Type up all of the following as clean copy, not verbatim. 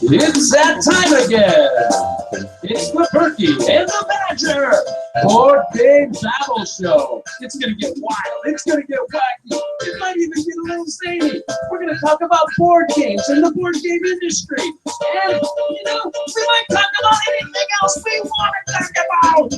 It's that time again. It's the Perky and the Badger Board Game Babble Show. It's going to get wild. It's going to get wacky. It might even get a little zany. We're going to talk about board games and the board game industry. And, you know, we might talk about anything else we want to talk about.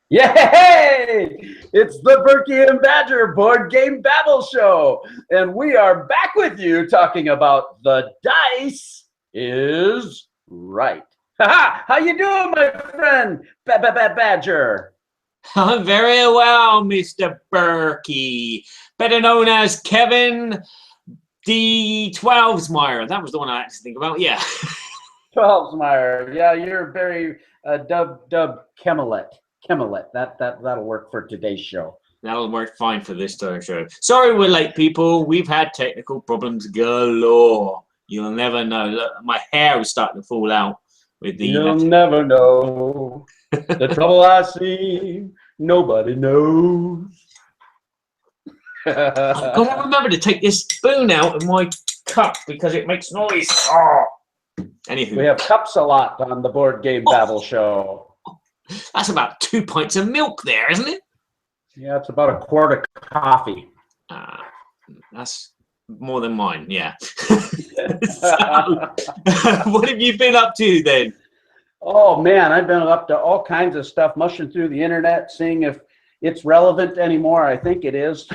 Yay! It's the Berkey and Badger Board Game Babble Show, and we are back with you talking about the dice is right. Ha! How you doing, my friend, Badger? I'm very well, Mr. Berkey, better known as Kevin D. Twelvesmeyer. That was the one I had to think about. Yeah. Twelvesmeyer. Yeah, you're very dubbed Kemet. Kemet. That'll work for today's show. That'll work fine for this show. Sorry we're late, people. We've had technical problems galore. You'll never know. Look, my hair is starting to fall out with the. You'll never know the trouble I see. Nobody knows. I've got to remember to take this spoon out of my cup because it makes noise. Oh. Anywho, we have cups a lot on the Board Game Babble Show. That's about 2 pints of milk there, isn't it? Yeah, it's about a quart of coffee. That's more than mine, yeah. So, what have you been up to then? Oh, man, I've been up to all kinds of stuff, mushing through the internet, seeing if it's relevant anymore. I think it is.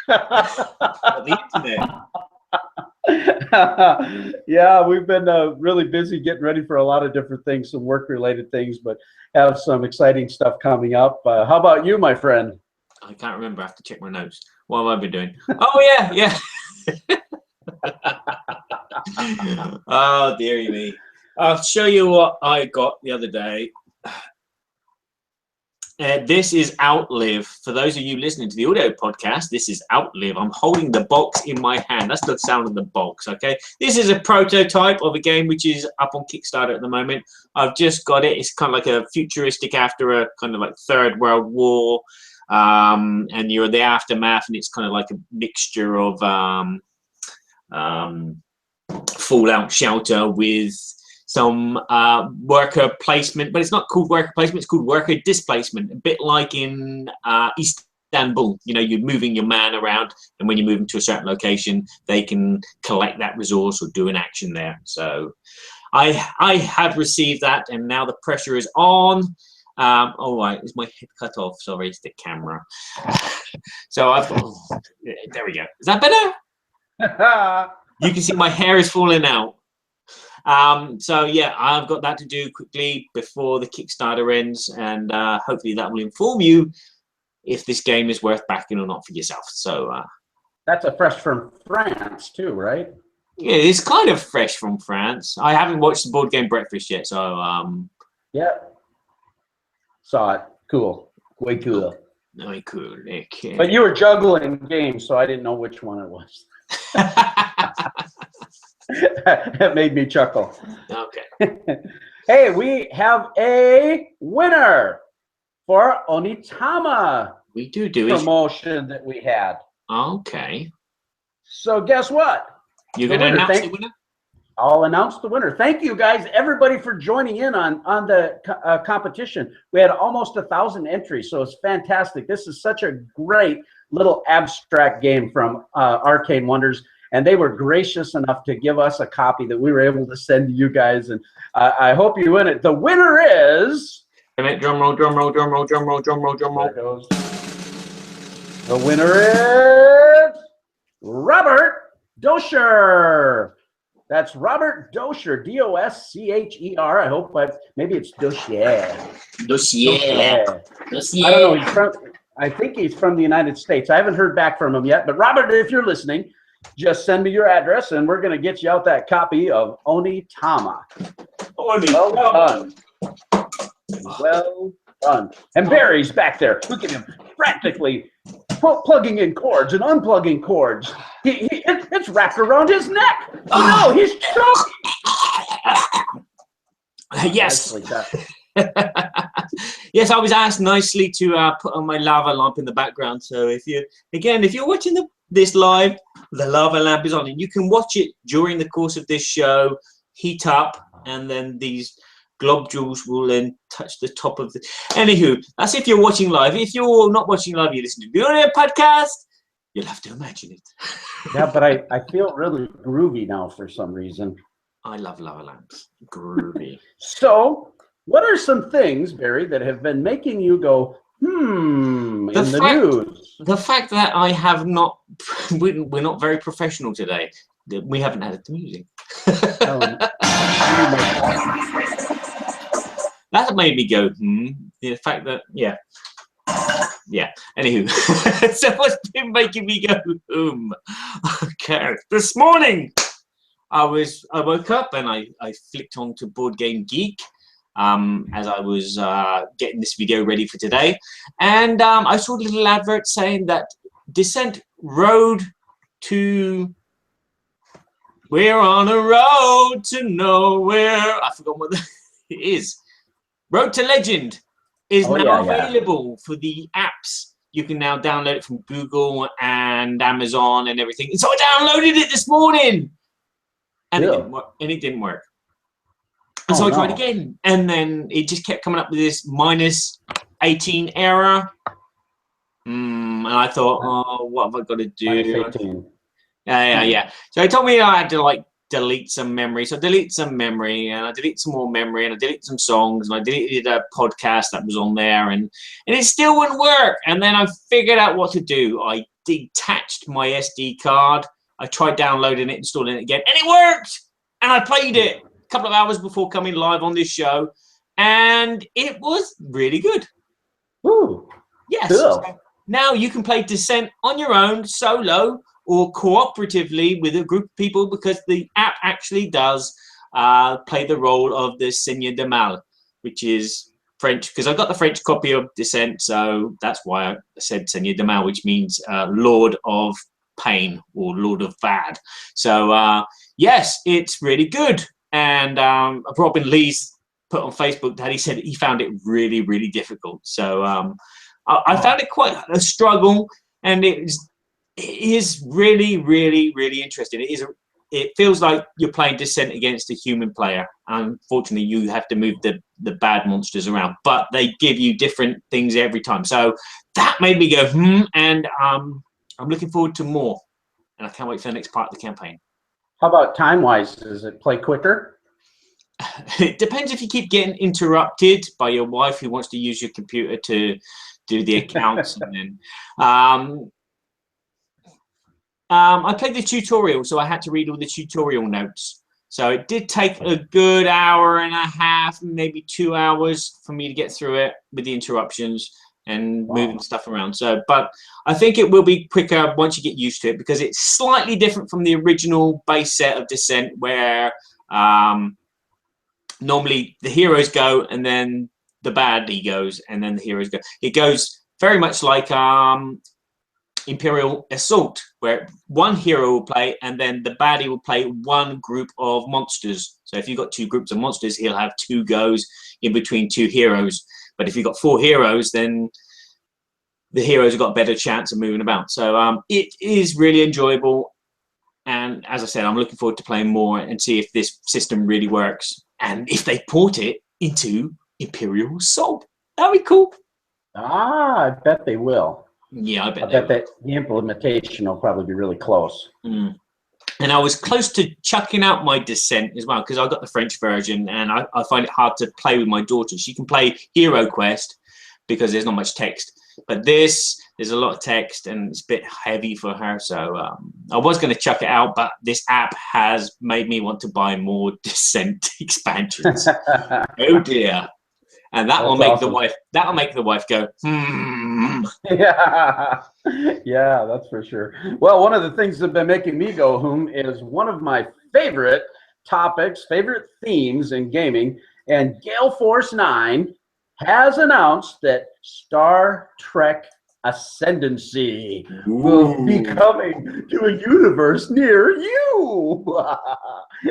The internet. Yeah, we've been really busy getting ready for a lot of different things, some work-related things, but have some exciting stuff coming up. How about you, my friend? I can't remember. I have to check my notes. What have I been doing? Oh, yeah. Oh, dearie me. I'll show you what I got the other day. This is Outlive. For those of you listening to the audio podcast, this is Outlive. I'm holding the box in my hand. That's the sound of the box, okay? This is a prototype of a game which is up on Kickstarter at the moment. I've just got it. It's kind of like a futuristic after a kind of like Third World War. And you're the aftermath, and it's kind of like a mixture of fallout shelter with some worker placement, but it's not called worker placement, it's called worker displacement, a bit like in Istanbul. You know, you're moving your man around, and when you move them to a certain location, they can collect that resource or do an action there. So I have received that, and now the pressure is on. All right, is my head cut off? Sorry, it's the camera. So I've got, there we go. Is that better? You can see my hair is falling out. So yeah, I've got that to do quickly before the Kickstarter ends, and hopefully that will inform you if this game is worth backing or not for yourself. So that's a fresh from France too, right? Yeah, it's kind of fresh from France. I haven't watched the Board Game Breakfast yet, so yeah, saw it. Cool, way cool. Very cool. Okay. But you were juggling games, so I didn't know which one it was. That made me chuckle. Okay. Hey, we have a winner for Onitama. We do promotion that we had. Okay. So guess what? You're going to announce the winner? I'll announce the winner. Thank you guys, everybody, for joining in on the competition. We had almost 1,000 entries, so it's fantastic. This is such a great little abstract game from Arcane Wonders. And they were gracious enough to give us a copy that we were able to send to you guys. And I hope you win it. The winner is... Drum roll, drum roll, drum roll, drum roll, drum roll, drum roll. There it goes. The winner is... Robert Doscher. That's Robert Doscher. D-O-S-C-H-E-R. I hope maybe it's Doscher. Doscher. I don't know. I think he's from the United States. I haven't heard back from him yet. But Robert, if you're listening, just send me your address, and we're going to get you out that copy of Onitama. Well done. Well done. And Barry's back there. Look at him, practically plugging in cords and unplugging cords. It's wrapped around his neck. Oh, no, he's choking. Yes. Yes, I was asked nicely to put on my lava lamp in the background. So if you're watching the this live, the lava lamp is on, and you can watch it during the course of this show heat up, and then these globules will then touch the top of the. Anywho, that's if you're watching live. If you're not watching live, you listen to the audio podcast. You'll have to imagine it. Yeah, but I feel really groovy now for some reason. I love lava lamps. Groovy. So, what are some things, Barry, that have been making you go, in the news? The fact that I have not, we're not very professional today. We haven't had the music. That made me go, The fact that, yeah. Anywho, so what's been making me go, Okay. This morning, I woke up and I flicked onto Board Game Geek as I was getting this video ready for today, and I saw a little advert saying that Descent Road to. We're on a road to nowhere. I forgot what it is. Road to Legend is now available for the apps. You can now download it from Google and Amazon and everything. And so I downloaded it this morning, and it didn't work. And so I tried again, and then it just kept coming up with this -18 error. And I thought, oh, what have I got to do? Yeah. So it told me I had to like delete some memory. So I deleted some memory, and I deleted some more memory, and I deleted some songs, and I deleted a podcast that was on there, and it still wouldn't work. And then I figured out what to do. I detached my SD card. I tried downloading it, installing it again, and it worked. And I played it a couple of hours before coming live on this show, and it was really good. Ooh. Yes. Cool. So now you can play Descent on your own, solo, or cooperatively with a group of people, because the app actually does play the role of the Seigneur de Mal, which is French, because I got the French copy of Descent, so that's why I said Seigneur de Mal, which means Lord of Pain or Lord of Bad. So yes, it's really good. And Robin Lee's put on Facebook that he said he found it really, really difficult. So I found it quite a struggle, and it is really, really, really interesting. It feels like you're playing Descent against a human player. Unfortunately, you have to move the bad monsters around, but they give you different things every time. So that made me go, and I'm looking forward to more. And I can't wait for the next part of the campaign. How about time-wise? Does it play quicker? It depends if you keep getting interrupted by your wife who wants to use your computer to do the accounts. And then I played the tutorial, so I had to read all the tutorial notes. So it did take a good hour and a half, maybe 2 hours for me to get through it with the interruptions and moving stuff around. So, but I think it will be quicker once you get used to it, because it's slightly different from the original base set of Descent, where normally the heroes go and then the baddie goes and then the heroes go. It goes very much like Imperial Assault, where one hero will play and then the baddie will play one group of monsters. So if you've got 2 groups of monsters, he'll have 2 goes in between 2 heroes. But if you've got 4 heroes, then the heroes have got a better chance of moving about. So it is really enjoyable. And as I said, I'm looking forward to playing more and see if this system really works. And if they port it into Imperial Assault, that'd be cool. I bet they will. Yeah, I bet that the implementation will probably be really close. And I was close to chucking out my Descent as well, because I got the French version, and I find it hard to play with my daughter. She can play Hero Quest because there's not much text, but there's a lot of text and it's a bit heavy for her. So I was going to chuck it out, but this app has made me want to buy more Descent expansions. Oh dear. And that will make the wife. That'll make the wife go, Yeah, that's for sure. Well, one of the things that have been making me go is one of my favorite topics, favorite themes in gaming. And Gale Force 9 has announced that Star Trek Ascendancy will be coming to a universe near you.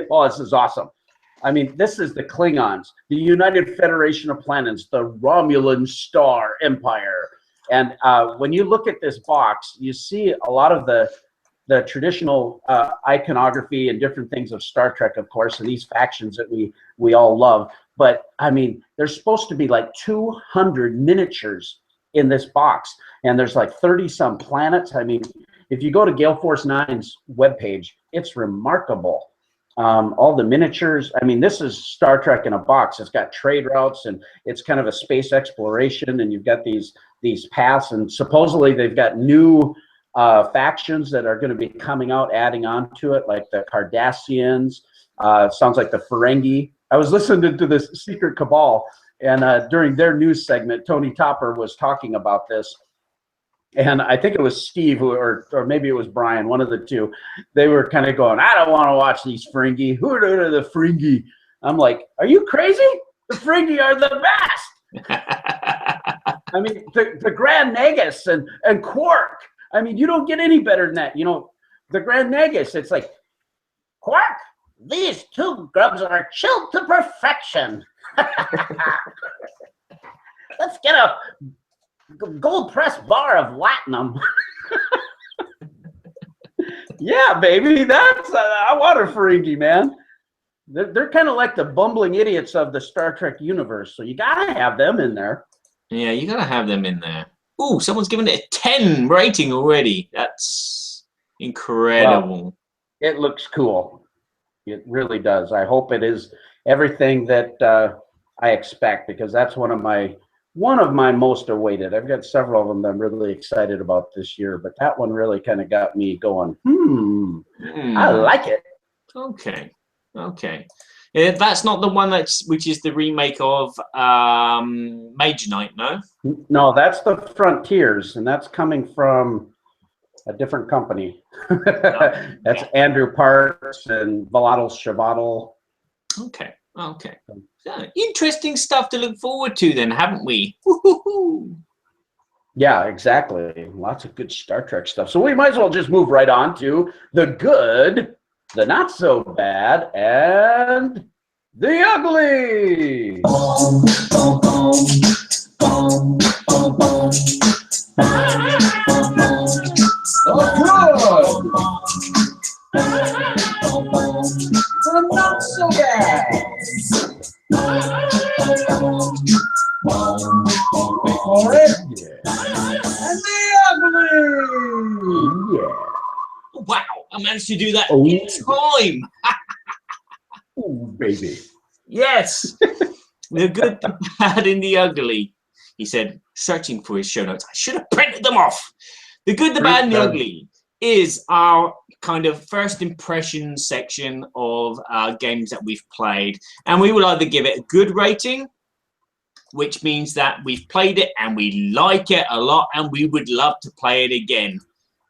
Oh, this is awesome. I mean, this is the Klingons, the United Federation of Planets, the Romulan Star Empire. And when you look at this box, you see a lot of the the traditional iconography and different things of Star Trek, of course, and these factions that we all love. But I mean, there's supposed to be like 200 miniatures in this box, and there's like 30 some planets. I mean, if you go to Gale Force 9's webpage, it's remarkable. All the miniatures. I mean, this is Star Trek in a box. It's got trade routes, and it's kind of a space exploration, and you've got these paths, and supposedly they've got new factions that are going to be coming out, adding on to it, like the Cardassians. Sounds like the Ferengi. I was listening to this Secret Cabal, and during their news segment, Tony Topper was talking about this. And I think it was Steve, or maybe it was Brian, one of the two. They were kind of going, I don't want to watch these Ferengi. Who are the Ferengi? I'm like, are you crazy? The Ferengi are the best. I mean, the Grand Nagus and Quark. I mean, you don't get any better than that. You know, the Grand Nagus, it's like, Quark, these two grubs are chilled to perfection. Let's get a gold press bar of latinum. Yeah, baby, that's I want a Ferengi, man. They're kind of like the bumbling idiots of the Star Trek universe, so you gotta have them in there. Yeah, you gotta have them in there. Ooh, someone's given it a 10 rating already. That's incredible. Well, it looks cool. It really does. I hope it is everything that I expect, because that's one of my most awaited. I've got several of them that I'm really excited about this year, but that one really kind of got me going, I like it. Okay. That's not the one which is the remake of Major Knight, no? No, that's the Frontiers, and that's coming from a different company. That's Andrew Parks and Volatile Shavatal. Okay. So, interesting stuff to look forward to then, haven't we? Woo-hoo-hoo. Yeah, exactly. Lots of good Star Trek stuff. So we might as well just move right on to the good, the not so bad, and the ugly. The not so bad. Wait for it. And the ugly. Yeah. Wow, I managed to do that in time. Oh, baby. Yes. The good, the bad, and the ugly. He said, searching for his show notes. I should have printed them off. The good, the bad, and the ugly is our kind of first impression section of games that we've played. And we will either give it a good rating, which means that we've played it and we like it a lot and we would love to play it again.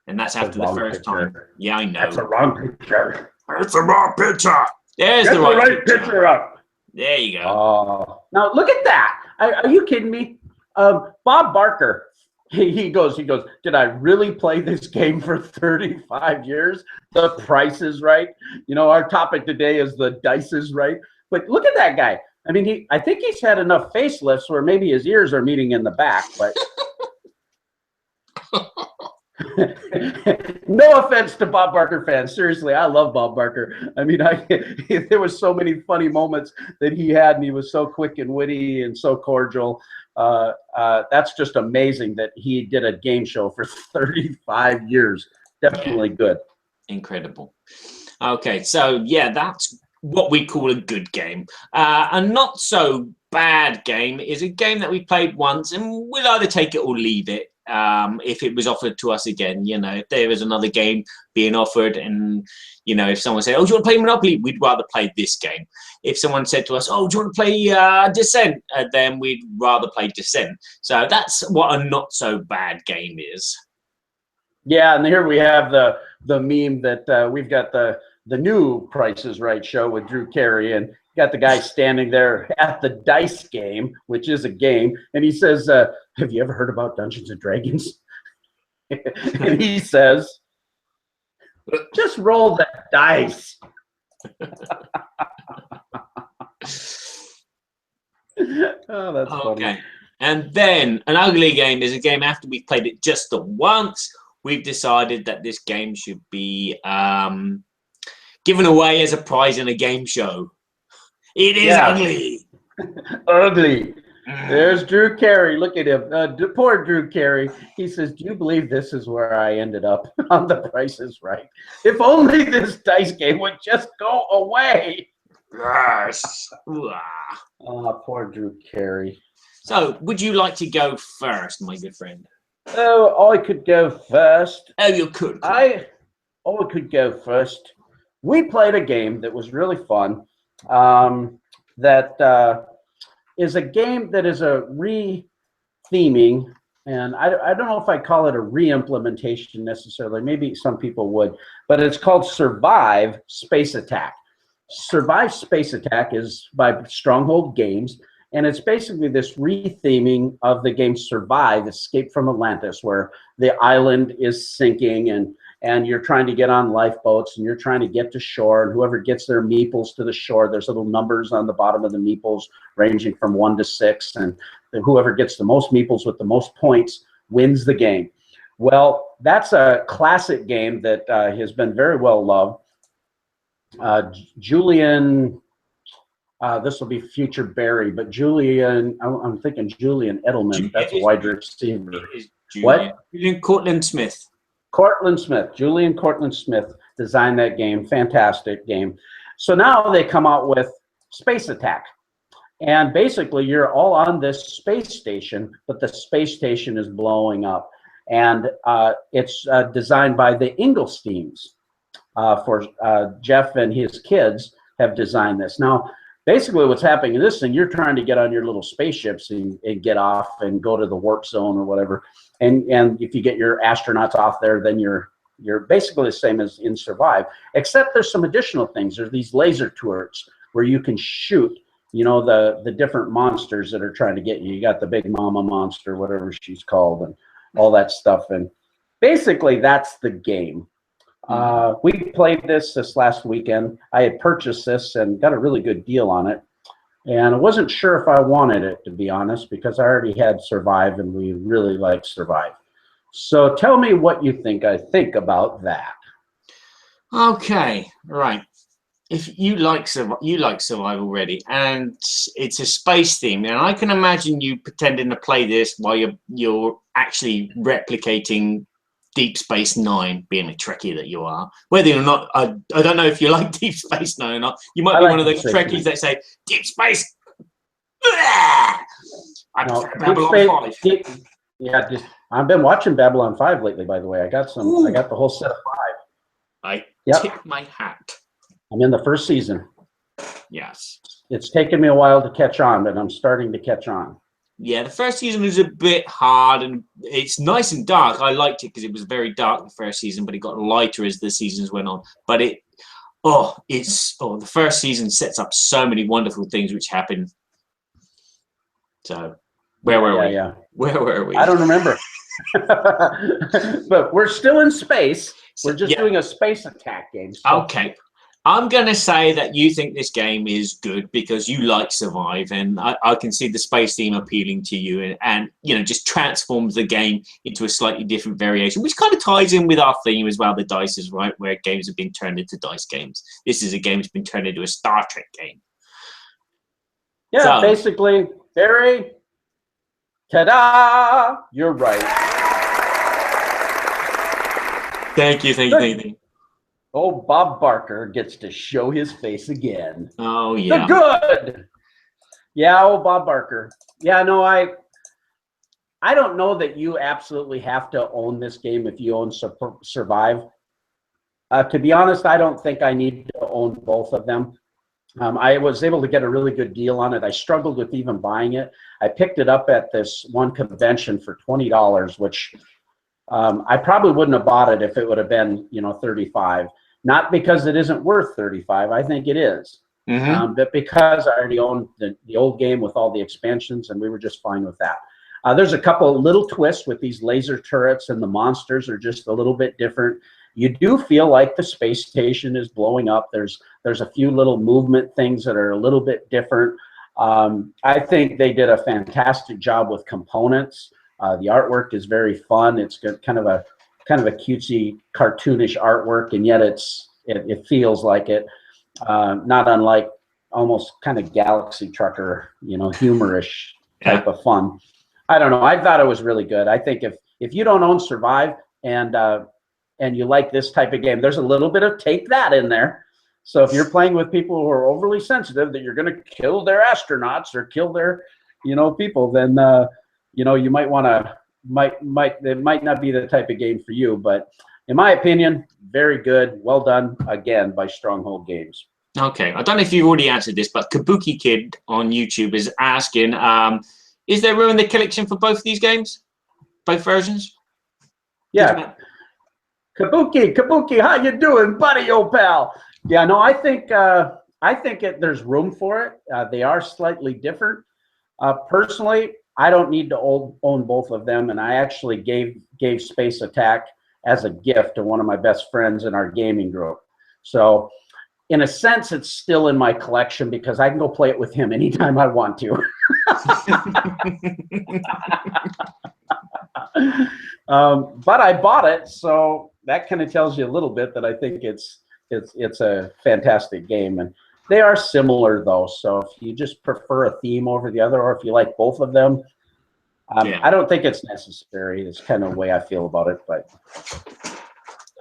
And that's after the first time. Yeah, I know. That's a wrong picture. It's a wrong picture. There's Get the right picture up. There you go. Oh, now look at that. Are you kidding me? Bob Barker, he goes, did I really play this game for 35 years? The Price is Right. You know, our topic today is the dice is right. But look at that guy. I mean, I think he's had enough facelifts where maybe his ears are meeting in the back, but no offense to Bob Barker fans. Seriously, I love Bob Barker. I mean, there was so many funny moments that he had, and he was so quick and witty and so cordial. That's just amazing that he did a game show for 35 years. Definitely good. Incredible. Okay, so yeah, that's what we call a good game. A not so bad game is a game that we played once and we'll either take it or leave it. If it was offered to us again, you know, if there was another game being offered and, you know, if someone said, oh, do you want to play Monopoly? We'd rather play this game. If someone said to us, oh, do you want to play Descent? Then we'd rather play Descent. So that's what a not so bad game is. Yeah, and here we have the meme that we've got the new Price is Right show with Drew Carey, and got the guy standing there at the dice game, which is a game, and he says, have you ever heard about Dungeons and Dragons? And he says, just roll the dice. Oh, that's funny. And then an ugly game is a game after we've played it just the once, we've decided that this game should be given away as a prize in a game show. It is ugly. Ugly. There's Drew Carey. Look at him. Poor Drew Carey. He says, do you believe this is where I ended up on The Price is Right? If only this dice game would just go away. Yes. Oh, poor Drew Carey. So, would you like to go first, my good friend? Oh, I could go first. Oh, you could. I could go first. We played a game that was really fun. That is a game that is a re-theming, and I don't know if I call it a re-implementation necessarily. Maybe some people would, but it's called Survive Space Attack. Survive Space Attack is by Stronghold Games, and it's basically this re-theming of the game Survive, Escape from Atlantis, where the island is sinking and you're trying to get on lifeboats and you're trying to get to shore, and whoever gets their meeples to the shore, there's little numbers on the bottom of the meeples ranging from 1 to 6, and whoever gets the most meeples with the most points wins the game. Well, that's a classic game that has been very well loved. Julian, this will be future Barry, but Julian, I'm thinking Julian Edelman, that's a wide receiver. What? Julian Cortland Smith. Julian Cortland Smith designed that game. Fantastic game. So now they come out with Space Attack. And basically you're all on this space station, but the space station is blowing up. And it's designed by the Inglesteins. Jeff and his kids have designed this. Now, basically what's happening in this thing, you're trying to get on your little spaceships and get off and go to the warp zone or whatever. And if you get your astronauts off there, then you're basically the same as in Survive, except there's some additional things. There's these laser turrets where you can shoot, you know, the different monsters that are trying to get you. You got the Big Mama monster, whatever she's called, and all that stuff. And basically that's the game. We played this last weekend. I had purchased this and got a really good deal on it. And I wasn't sure if I wanted it, to be honest, because I already had Survive and we really like Survive. So tell me what you think about that. Okay, right. If you like Survive already, and it's a space theme, and I can imagine you pretending to play this while you're actually replicating Deep Space Nine, being a Trekkie that you are. Whether or not, I don't know if you like Deep Space Nine or not. You might be one of those Trekkies that say, Deep Space! I prefer Babylon 5. Yeah, I've been watching Babylon 5 lately, by the way. I got the whole set of 5. Tip my hat. I'm in the first season. Yes. It's taken me a while to catch on, but I'm starting to catch on. Yeah, the first season was a bit hard, and it's nice and dark. I liked it because it was very dark the first season, but it got lighter as the seasons went on. But the first season sets up so many wonderful things which happen. So, where were we? Yeah. Where were we? I don't remember. But we're still in space. We're just doing a space attack game. So. Okay. I'm going to say that you think this game is good because you like Survive, and I can see the space theme appealing to you, and you know, just transforms the game into a slightly different variation, which kind of ties in with our theme as well, the dice is right, where games have been turned into dice games. This is a game that's been turned into a Star Trek game. Yeah, so, basically, Barry, ta-da, you're right. Thank you. Oh, Bob Barker gets to show his face again. Oh, yeah. The good. Yeah, oh, Bob Barker. Yeah, no, I don't know that you absolutely have to own this game if you own Survive. To be honest, I don't think I need to own both of them. I was able to get a really good deal on it. I struggled with even buying it. I picked it up at this one convention for $20, which I probably wouldn't have bought it if it would have been, you know, $35. Not because it isn't worth $35. I think it is. But because I already owned the old game with all the expansions, and we were just fine with that. There's a couple of little twists with these laser turrets, and the monsters are just a little bit different. You do feel like the space station is blowing up. There's a few little movement things that are a little bit different. I think they did a fantastic job with components. The artwork is very fun. It's got kind of a kind of a cutesy, cartoonish artwork, and yet it feels like it. Not unlike almost kind of Galaxy Trucker, humorish type of fun. I don't know. I thought it was really good. I think if you don't own Survive and you like this type of game, there's a little bit of take that in there. So if you're playing with people who are overly sensitive that you're going to kill their astronauts or kill their, people, then you might want to it might not be the type of game for you. But in my opinion, very good. Well done again by Stronghold Games. Okay, I don't know if you've already answered this, but Kabuki Kid on YouTube is asking, is there room in the collection for both of these games? Both versions? Yeah. Kabuki, how you doing, buddy, old pal? Yeah, no, I think there's room for it. They are slightly different. Personally, I don't need to own both of them, and I actually gave Space Attack as a gift to one of my best friends in our gaming group. So in a sense, it's still in my collection because I can go play it with him anytime I want to. But I bought it, so that kind of tells you a little bit that I think it's a fantastic game. And they are similar, though. So if you just prefer a theme over the other, or if you like both of them, I don't think it's necessary. It's kind of the way I feel about it. But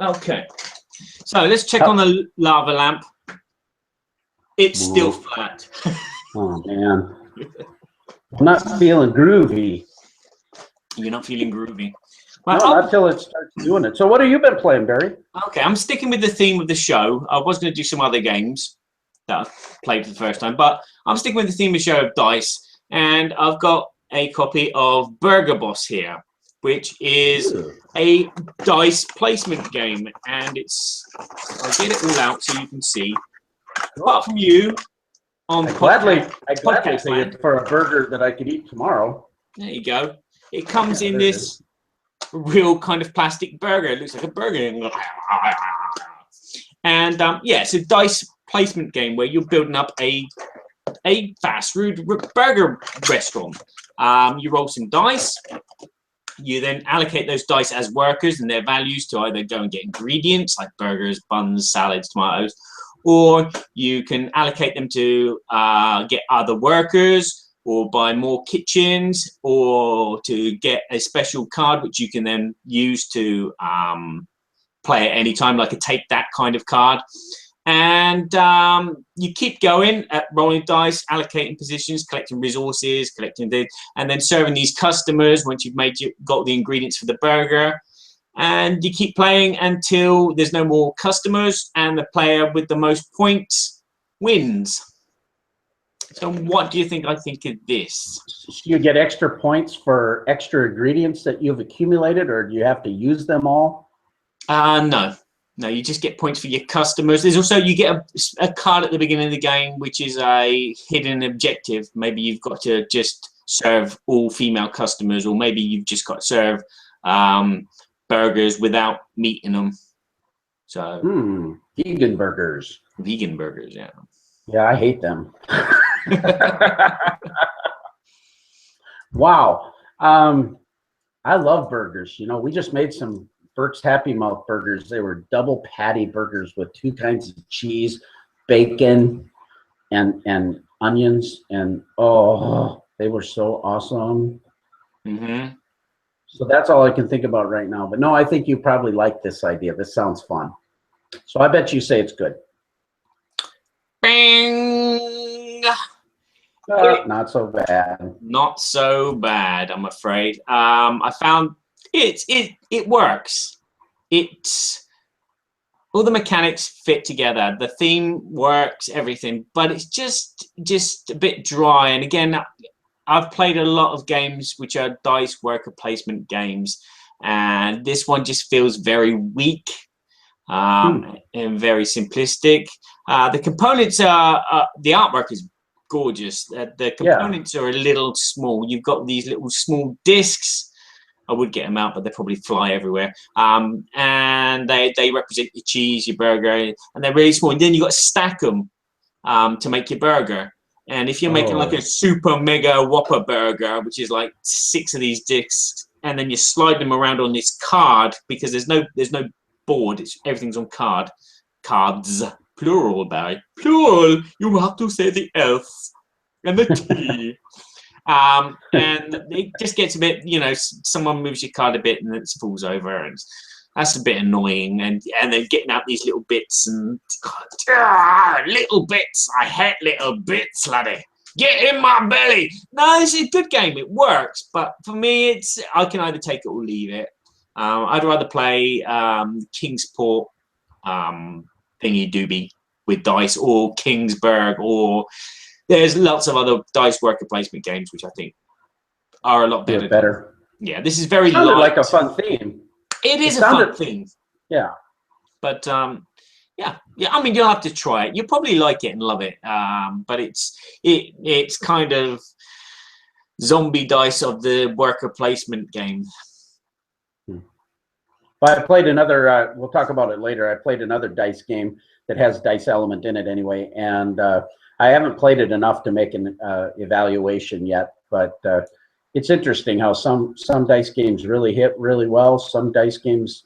okay, so let's check on the lava lamp. It's still flat. Oh man, I'm not feeling groovy. You're not feeling groovy. Well, no, not until it starts doing it. So what have you been playing, Barry? Okay, I'm sticking with the theme of the show. I was going to do some other games that I've played for the first time, but I'm sticking with the theme of the show of dice, and I've got a copy of Burger Boss here, which is a dice placement game, and I'll get it all out so you can see. Apart from you, on I gladly podcast pay it for a burger that I could eat tomorrow. There you go. It comes in this real kind of plastic burger. It looks like a burger. And yeah, it's a dice placement game where you're building up a fast food burger restaurant. You roll some dice. You then allocate those dice as workers and their values to either go and get ingredients like burgers, buns, salads, tomatoes, or you can allocate them to get other workers, or buy more kitchens, or to get a special card which you can then use to play at any time, like a take that kind of card. And you keep going at rolling dice, allocating positions, collecting resources, and then serving these customers once you've got the ingredients for the burger. And you keep playing until there's no more customers, and the player with the most points wins. So what do you think I think of this? You get extra points for extra ingredients that you've accumulated, or do you have to use them all? No, you just get points for your customers. There's also, you get a card at the beginning of the game, which is a hidden objective. Maybe you've got to just serve all female customers, or maybe you've just got to serve burgers without meat in them. So vegan burgers. Vegan burgers, yeah. Yeah, I hate them. Wow. I love burgers. We just made some Burke's Happy Mouth burgers. They were double patty burgers with 2 kinds of cheese, bacon, and onions, and they were so awesome. So that's all I can think about right now. But no, I think you probably like this idea. This sounds fun. So I bet you say it's good. Bang! Not so bad. Not so bad, I'm afraid. I found it works. All the mechanics fit together. The theme works, everything, but it's just a bit dry. And again, I've played a lot of games which are dice worker placement games, and this one just feels very weak and very simplistic. The components are the artwork is gorgeous. The components are a little small. You've got these little small discs. I would get them out, but they probably fly everywhere. And they represent your cheese, your burger, and they're really small. And then you got to stack them to make your burger. And if you're making like a super mega whopper burger, which is like 6 of these discs, and then you slide them around on this card because there's no board. Everything's on cards, plural, Barry, plural. You have to say the S and the T. And it just gets a bit, you know, someone moves your card a bit and it falls over, and that's a bit annoying. And then getting out these little bits and little bits. I hate little bits, laddie. Get in my belly. No, this is a good game. It works, but for me, I can either take it or leave it. I'd rather play Kingsport thingy doobie with dice, or Kingsburg, or there's lots of other dice worker placement games which I think are a lot better. Yeah, this is very sounded light. like a fun theme. It is a fun theme. Yeah. But yeah. I mean, you'll have to try it. You'll probably like it and love it. But it's kind of zombie dice of the worker placement game. But I played another. We'll talk about it later. I played another dice game that has dice element in it anyway, and I haven't played it enough to make an evaluation yet. But it's interesting how some dice games really hit really well. Some dice games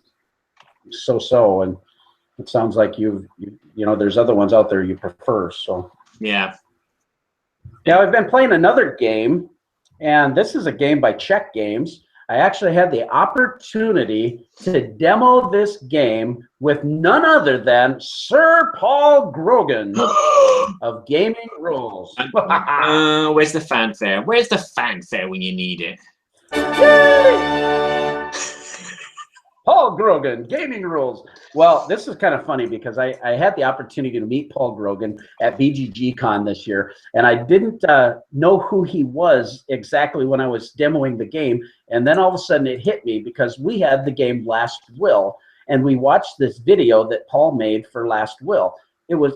so, and it sounds like you know there's other ones out there you prefer. So yeah. Now I've been playing another game, and this is a game by Czech Games. I actually had the opportunity to demo this game with none other than Sir Paul Grogan of Gaming Rules. Where's the fanfare? Where's the fanfare when you need it? Paul Grogan, Gaming Rules. Well, this is kind of funny because I had the opportunity to meet Paul Grogan at BGG Con this year, and I didn't know who he was exactly when I was demoing the game, and then all of a sudden it hit me because we had the game Last Will, and we watched this video that Paul made for Last Will.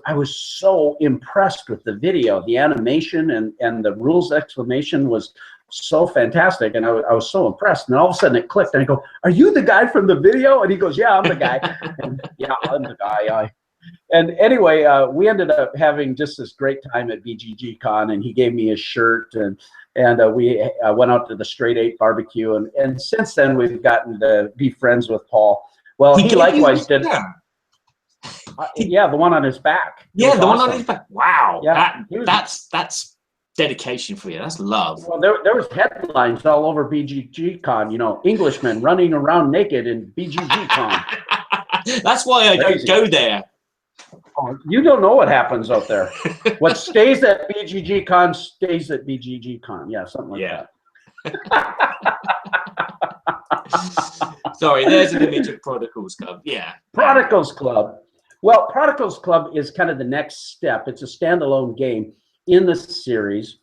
I was so impressed with the video. The animation and the rules explanation was so fantastic, and I was so impressed. And all of a sudden it clicked, and I go, "Are you the guy from the video?" And he goes, "Yeah, I'm the guy." And, yeah, I'm the guy. And anyway, we ended up having just this great time at BGG Con, and he gave me his shirt, and we went out to the Straight 8 barbecue, and since then we've gotten to be friends with Paul. Well, he likewise did. Yeah, the one on his back. Yeah, the one on his back. Wow. Yeah, that's dedication for you. That's love. Well, there was headlines all over BGG Con. You know, Englishmen running around naked in BGG Con. That's why I don't go there. Oh, you don't know what happens out there. What stays at BGG Con stays at BGG Con. Yeah, something like that. Sorry, there's an image of Prodigals Club. Yeah. Prodigals Club. Well, Prodigals Club is kind of the next step. It's a standalone game in this series.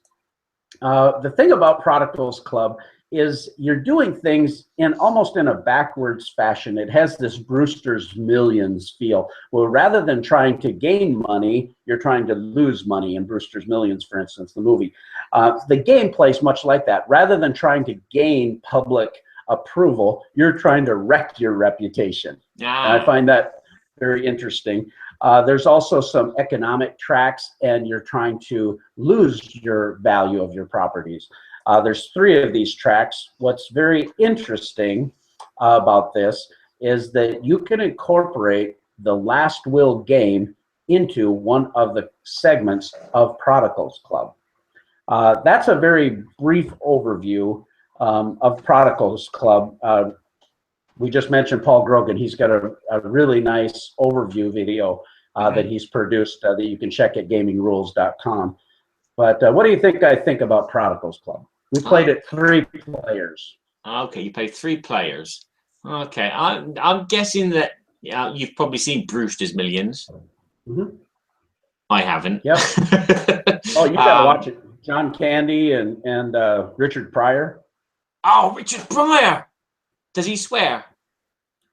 The thing about Prodigals Club is you're doing things almost in a backwards fashion. It has this Brewster's Millions feel. Well, rather than trying to gain money, you're trying to lose money in Brewster's Millions, for instance, the movie. The game plays much like that. Rather than trying to gain public approval, you're trying to wreck your reputation. And I find that very interesting. There's also some economic tracks, and you're trying to lose your value of your properties. There's 3 of these tracks. What's very interesting about this is that you can incorporate the Last Will game into one of the segments of Prodigals Club. That's a very brief overview of Prodigals Club. We just mentioned Paul Grogan. He's got a really nice overview video that he's produced that you can check at gamingrules.com. But what do you think I think about Prodigals Club? We played it 3 players. Okay, you played 3 players. Okay, I'm guessing that you've probably seen Brewster's Millions. Mm-hmm. I haven't. Yep. Oh, you gotta watch it. John Candy and Richard Pryor. Oh, Richard Pryor! Does he swear?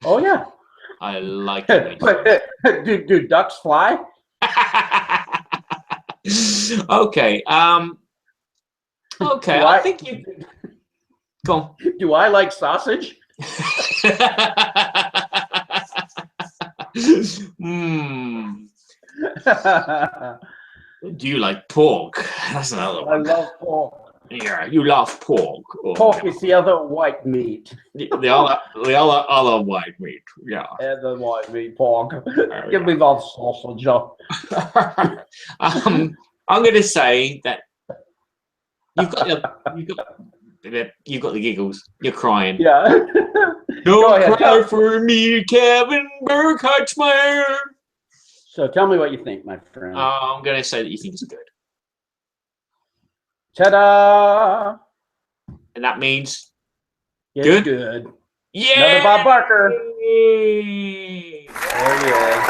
Oh yeah. I like it. Do ducks fly? Okay. Okay. I think you. Go on. Do I like sausage? Do you like pork? That's another one. I love pork. Yeah, you love pork. Oh, Pork yeah. is the other white meat. The other white meat. Yeah. And the white meat pork. Oh, Give me that sausage. I'm going to say that you've got the giggles. You're crying. Yeah. Don't cry for me, Kevin Burkhartzmeyer. So tell me what you think, my friend. I'm going to say that you think it's good. Ta-da! And that means It's good. Yeah. Another Bob Barker. Yay. There he is.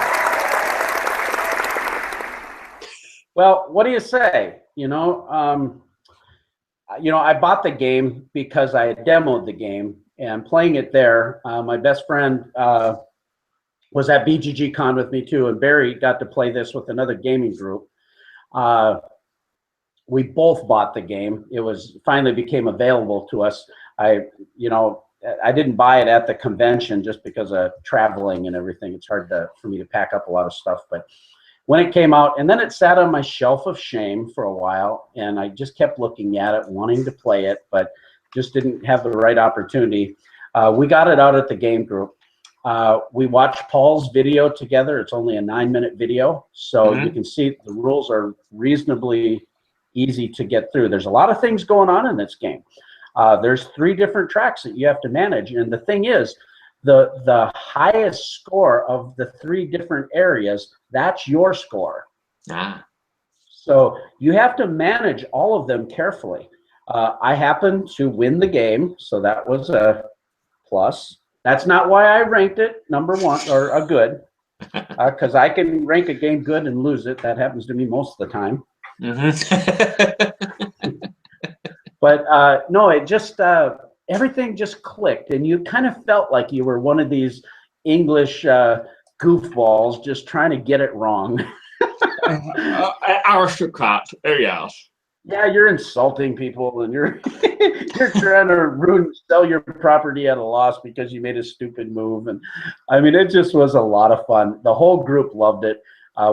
Well, what do you say? You know, I bought the game because I had demoed the game and playing it there. My best friend was at BGG Con with me too, and Barry got to play this with another gaming group. We both bought the game. It was finally became available to us. I didn't buy it at the convention just because of traveling and everything. It's hard for me to pack up a lot of stuff, but when it came out, and then it sat on my shelf of shame for a while, and I just kept looking at it, wanting to play it, but just didn't have the right opportunity. We got it out at the game group. We watched Paul's video together. It's only a 9-minute video, so you can see the rules are reasonably easy to get through. There's a lot of things going on in this game. There's 3 different tracks that you have to manage, and the thing is, the highest score of the 3 different areas, that's your score. So you have to manage all of them carefully. I happened to win the game, so that was a plus. That's not why I ranked it number 1 or a good, because I can rank a game good and lose it. That happens to me most of the time. But no, it just everything just clicked, and you kind of felt like you were one of these English goofballs just trying to get it wrong. Aristocrat, yes. Yeah, you're insulting people, and you're you're trying to sell your property at a loss because you made a stupid move. And I mean, it just was a lot of fun. The whole group loved it.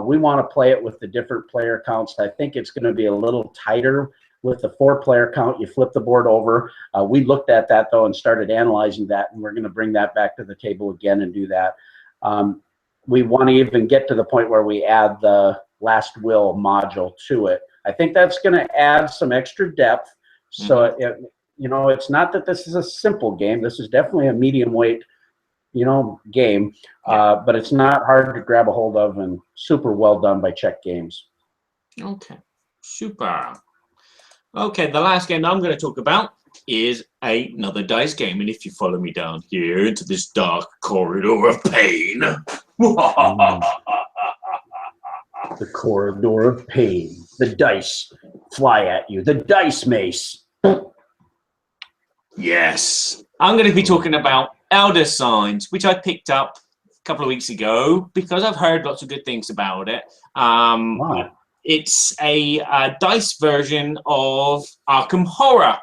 We want to play it with the different player counts. I think it's going to be a little tighter with the 4-player count. You flip the board over. We looked at that though and started analyzing that, and we're going to bring that back to the table again and do that. We want to even get to the point where we add the Last Will module to it. I think that's going to add some extra depth. So it's not that this is a simple game. This is definitely a medium weight, game, but it's not hard to grab a hold of and super well done by Czech Games. Okay, super. Okay, the last game I'm going to talk about is another dice game, and if you follow me down here into this dark corridor of pain, the corridor of pain, the dice fly at you, the dice mace. Yes, I'm going to be talking about Elder Signs, which I picked up a couple of weeks ago because I've heard lots of good things about it. Wow. It's a dice version of Arkham Horror.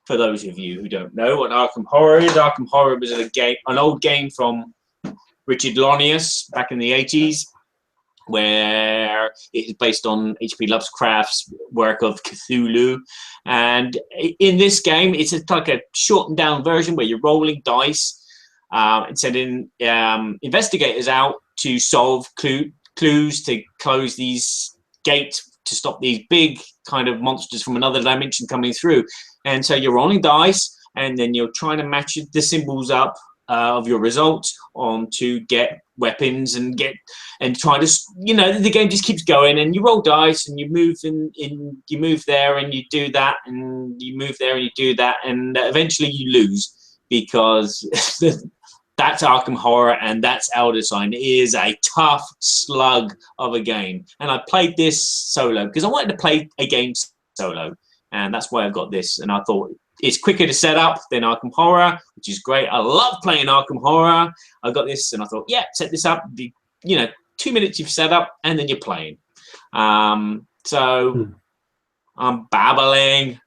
For those of you who don't know what Arkham Horror is, Arkham Horror was an old game from Richard Lonius back in the 80s, where it is based on H.P. Lovecraft's work of Cthulhu. And in this game, it's like a shortened down version where you're rolling dice and sending investigators out to solve clues to close these gates to stop these big kind of monsters from another dimension coming through. And so you're rolling dice, and then you're trying to match the symbols up of your results on to get weapons and try to, the game just keeps going, and you roll dice and you move you move there and you do that, and you move there and you do that, and eventually you lose because that's Arkham Horror and that's Elder Sign. It is a tough slug of a game, and I played this solo because I wanted to play a game solo, and that's why I got this. And I thought it's quicker to set up than Arkham Horror, which is great. I love playing Arkham Horror. I got this and I thought, yeah, set this up. 2 minutes you've set up and then you're playing. So I'm babbling.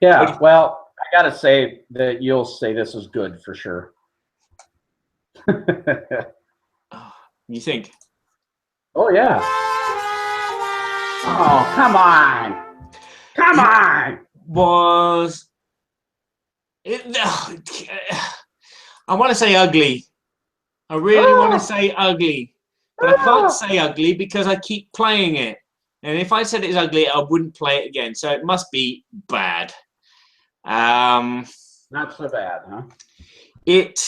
Yeah, well, I got to say that you'll say this is good for sure. You think? Oh, yeah. Oh, come on. Come on! Was it? I want to say ugly. I really want to say ugly, but I can't say ugly because I keep playing it. And if I said it's ugly, I wouldn't play it again. So it must be bad. Not so bad, huh? It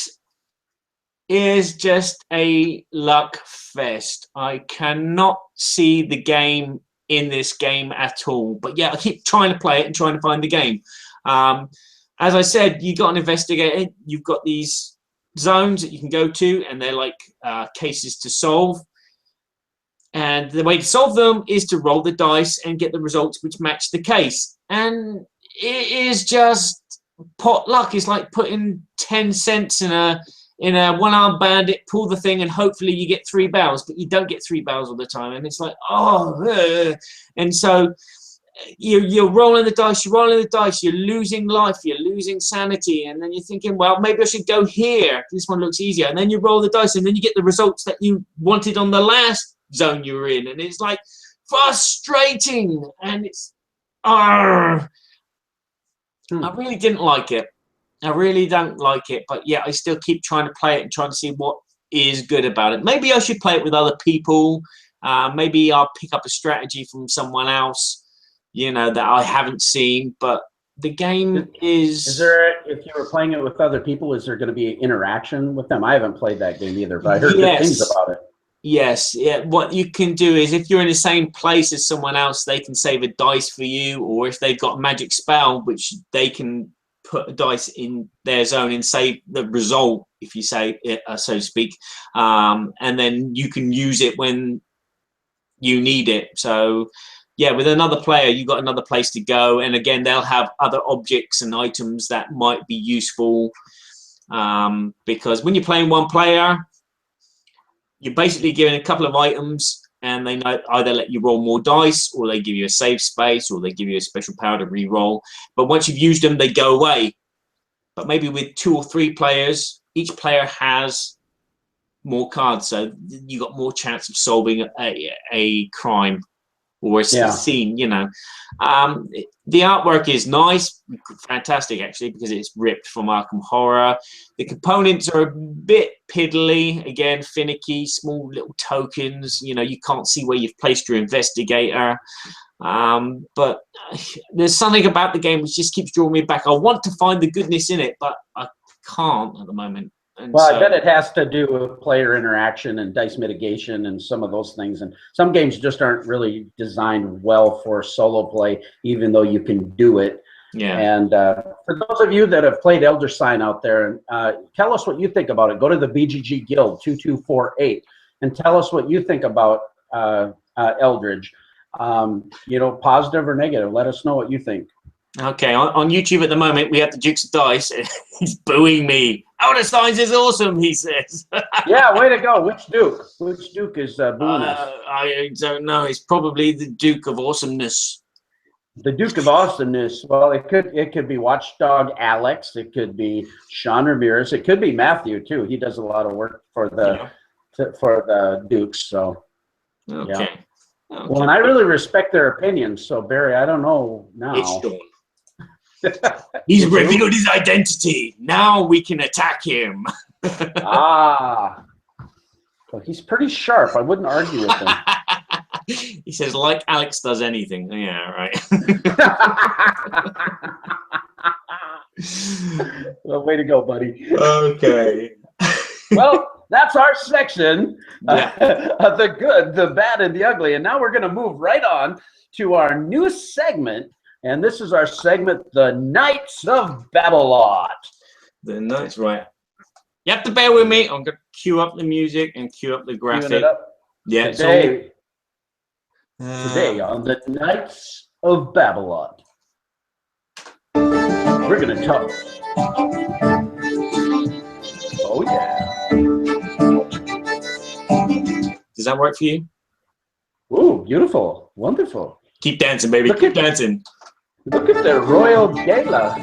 is just a luck fest. I cannot see the game in this game at all. But yeah, I keep trying to play it and trying to find the game. As I said, you got an investigator. You've got these zones that you can go to, and they're like cases to solve. And the way to solve them is to roll the dice and get the results which match the case. And it is just pot luck. It's like putting 10 cents in a one-armed bandit, pull the thing, and hopefully you get 3 barrels, but you don't get 3 barrels all the time. And it's like, and so you're rolling the dice, you're losing life, you're losing sanity, and then you're thinking, well, maybe I should go here. This one looks easier. And then you roll the dice, and then you get the results that you wanted on the last zone you were in, and it's like frustrating, and it's I really didn't like it. I really don't like it, but yeah, I still keep trying to play it and trying to see what is good about it. Maybe I should play it with other people. Maybe I'll pick up a strategy from someone else, you know, that I haven't seen. But the game is there, if you were playing it with other people, is there going to be interaction with them? I haven't played that game either, but I heard good things about it. Yes, yeah. What you can do is, if you're in the same place as someone else, they can save a dice for you, or if they've got a magic spell, which they can put a dice in their zone and save the result, if you say it, so to speak, and then you can use it when you need it. So yeah, with another player, you've got another place to go, and again, they'll have other objects and items that might be useful, because when you're playing one player, you're basically given a couple of items, and they either let you roll more dice, or they give you a save space, or they give you a special power to re-roll. But once you've used them, they go away. But maybe with 2 or 3 players, each player has more cards, so you got more chance of solving a crime or a scene, you know. The artwork is nice, fantastic actually, because it's ripped from Arkham Horror. The components are a bit piddly, again, finicky, small little tokens. You know, you can't see where you've placed your investigator. But there's something about the game which just keeps drawing me back. I want to find the goodness in it, but I can't at the moment. And well, so, I bet it has to do with player interaction and dice mitigation and some of those things. And some games just aren't really designed well for solo play, even though you can do it. Yeah. And for those of you that have played Elder Sign out there, tell us what you think about it. Go to the BGG Guild 2248 and tell us what you think about Eldridge. You know, positive or negative. Let us know what you think. Okay, on YouTube at the moment, we have the Dukes of Dice. He's booing me. Outer Signs is awesome, he says. Yeah, way to go. Which Duke? Which Duke is booing us? I don't know. It's probably the Duke of Awesomeness. The Duke of Awesomeness. Well, it could be Watchdog Alex. It could be Sean Ramirez. It could be Matthew too. He does a lot of work for the Dukes. So okay. Yeah. Okay. Well, and I really respect their opinions. So Barry, I don't know now. It's Sean. He's revealed his identity. Now we can attack him. Well, he's pretty sharp. I wouldn't argue with him. He says, like Alex does anything. Yeah, right. Well, way to go, buddy. Okay. Well, that's our section. Of the good, the bad, and the ugly. And now we're going to move right on to our new segment. And this is our segment, The Knights of Babblelot. The Knights, right. You have to bear with me. I'm going to cue up the music and cue up the graphic. Queuing it up. Yeah. Today on The Knights of Babblelot, we're going to talk. Oh, yeah. Does that work for you? Ooh, beautiful. Wonderful. Keep dancing, baby. Keep dancing. Look at the royal gala.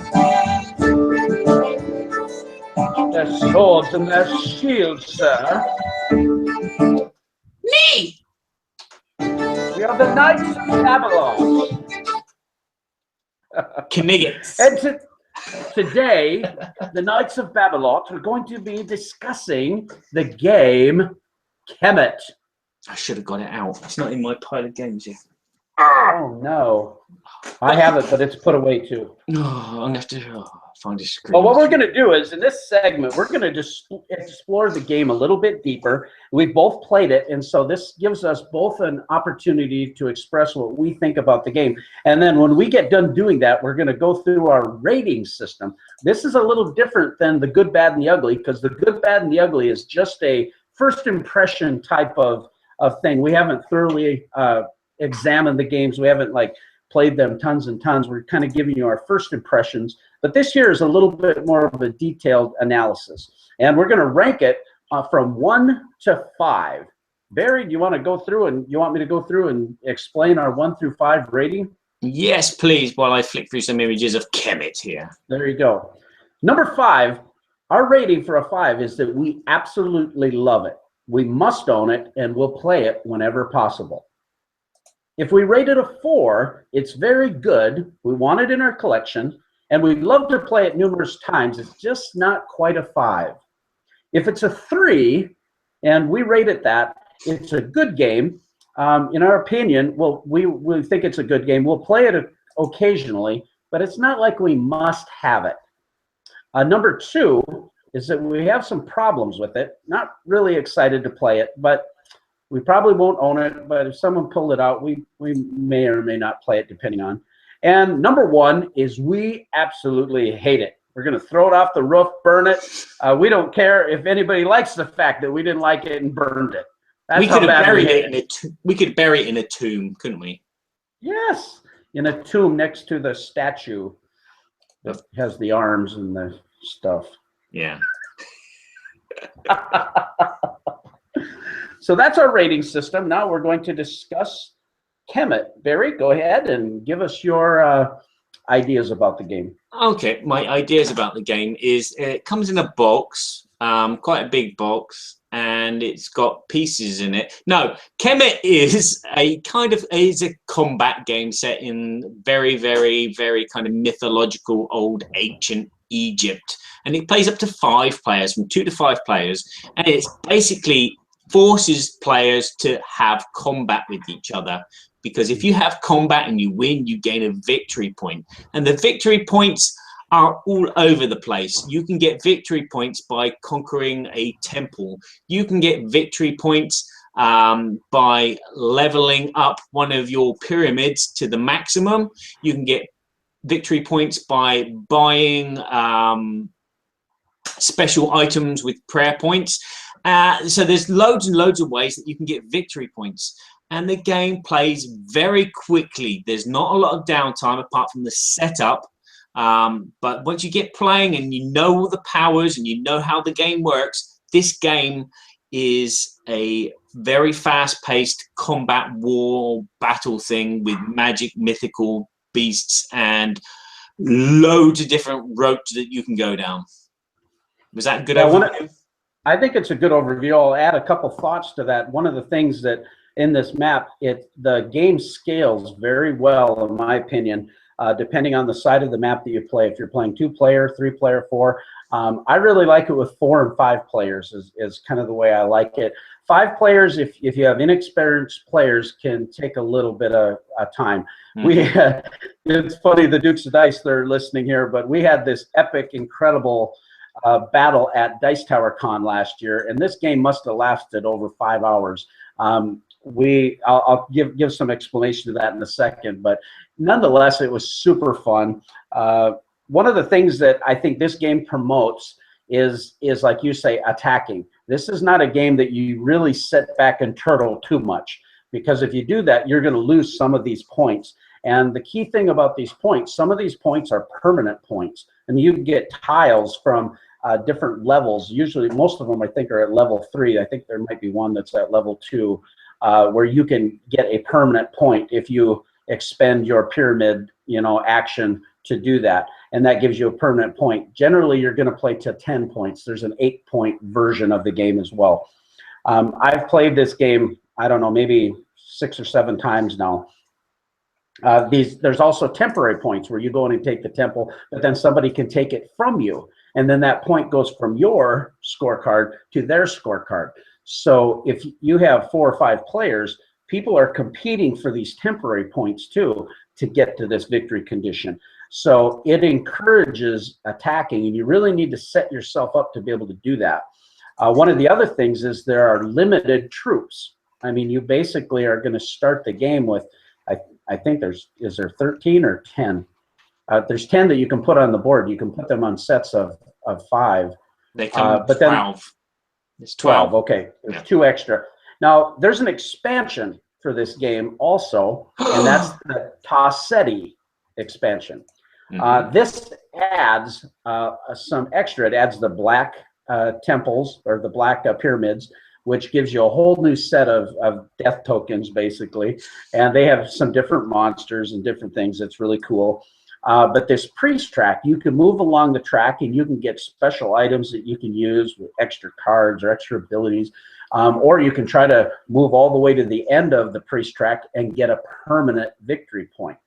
Their swords and their shields, sir. Me! We are the Knights of Babylon. Kniggets. And today, the Knights of Babblelot are going to be discussing the game Kemet. I should have got it out. It's not in my pile of games yet. Oh no, I have it, but it's put away too. Oh, I'm gonna have to find a screen. Well, what we're going to do is in this segment, we're going to just explore the game a little bit deeper. We've both played it, and so this gives us both an opportunity to express what we think about the game. And then when we get done doing that, we're going to go through our rating system. This is a little different than the good, bad, and the ugly, because the good, bad, and the ugly is just a first impression type of thing. We haven't thoroughly examined the games. We haven't like played them tons and tons. We're kind of giving you our first impressions. But this here is a little bit more of a detailed analysis. And we're going to rank it from 1 to 5. Barry, do you want to go through and you want me to go through and explain our 1 through 5 rating? Yes, please, while I flick through some images of Kemet here. There you go. Number 5, our rating for a 5 is that we absolutely love it. We must own it and we'll play it whenever possible. If we rate it a 4, it's very good. We want it in our collection, and we'd love to play it numerous times. It's just not quite a 5. If it's a 3, and we rate it that, it's a good game. In our opinion, well, we think it's a good game. We'll play it occasionally, but it's not like we must have it. Number 2 is that we have some problems with it. Not really excited to play it, but we probably won't own it, but if someone pulled it out, we may or may not play it depending on. And number 1 is we absolutely hate it. We're going to throw it off the roof, burn it. We don't care if anybody likes the fact that we didn't like it and burned it. That's we could have buried it we could bury it in a tomb, couldn't we? Yes, in a tomb next to the statue that has the arms and the stuff. Yeah. So that's our rating system. Now we're going to discuss Kemet. Barry, go ahead and give us your ideas about the game. Okay, my ideas about the game is it comes in a box, quite a big box, and it's got pieces in it. No, Kemet is a combat game set in very, very, very kind of mythological old ancient Egypt, and it plays up to 5 players, from 2 to 5 players, and it's basically forces players to have combat with each other, because if you have combat and you win, you gain a victory point, and the victory points are all over the place. You can get victory points by conquering a temple. You can get victory points by leveling up one of your pyramids to the maximum. You can get victory points by buying special items with prayer points. So there's loads and loads of ways that you can get victory points, and the game plays very quickly. There's not a lot of downtime apart from the setup, but once you get playing and you know all the powers and you know how the game works, this game is a very fast-paced combat war battle thing with magic, mythical beasts, and loads of different routes that you can go down. Was that a good overview? I think it's a good overview. I'll add a couple thoughts to that. One of the things that in this map, the game scales very well, in my opinion, depending on the side of the map that you play. If you're playing 2-player, 3-player, 4, I really like it with 4 and 5 players is kind of the way I like it. 5 players, if you have inexperienced players, can take a little bit of time. Mm-hmm. It's funny, the Dukes of Dice, they're listening here, but we had this epic, incredible battle at Dice Tower Con last year, and this game must have lasted over 5 hours. I'll give some explanation to that in a second, but nonetheless, it was super fun. One of the things that I think this game promotes is like you say, attacking. This is not a game that you really sit back and turtle too much, because if you do that, you're going to lose some of these points. And the key thing about these points, some of these points are permanent points, and you can get tiles from different levels. Usually, most of them I think are at level 3. I think there might be one that's at level 2, where you can get a permanent point if you expend your pyramid, action to do that, and that gives you a permanent point. Generally, you're going to play to 10 points. There's an 8-point version of the game as well. I've played this game, I don't know, maybe 6 or 7 times now. There's also temporary points where you go in and take the temple, but then somebody can take it from you. And then that point goes from your scorecard to their scorecard. So if you have 4 or 5 players, people are competing for these temporary points too to get to this victory condition. So it encourages attacking, and you really need to set yourself up to be able to do that. One of the other things is there are limited troops. I mean, you basically are going to start the game with, I think is there 13 or 10? There's 10 that you can put on the board. You can put them on sets of 5. They come but 12. Then, it's 12. Okay, there's 2 extra. Now, there's an expansion for this game also, and that's the Tassetti expansion. This adds some extra. It adds the black temples, or the black pyramids, which gives you a whole new set of death tokens, basically. And they have some different monsters and different things. It's really cool. But this priest track, you can move along the track and you can get special items that you can use with extra cards or extra abilities. Or you can try to move all the way to the end of the priest track and get a permanent victory point.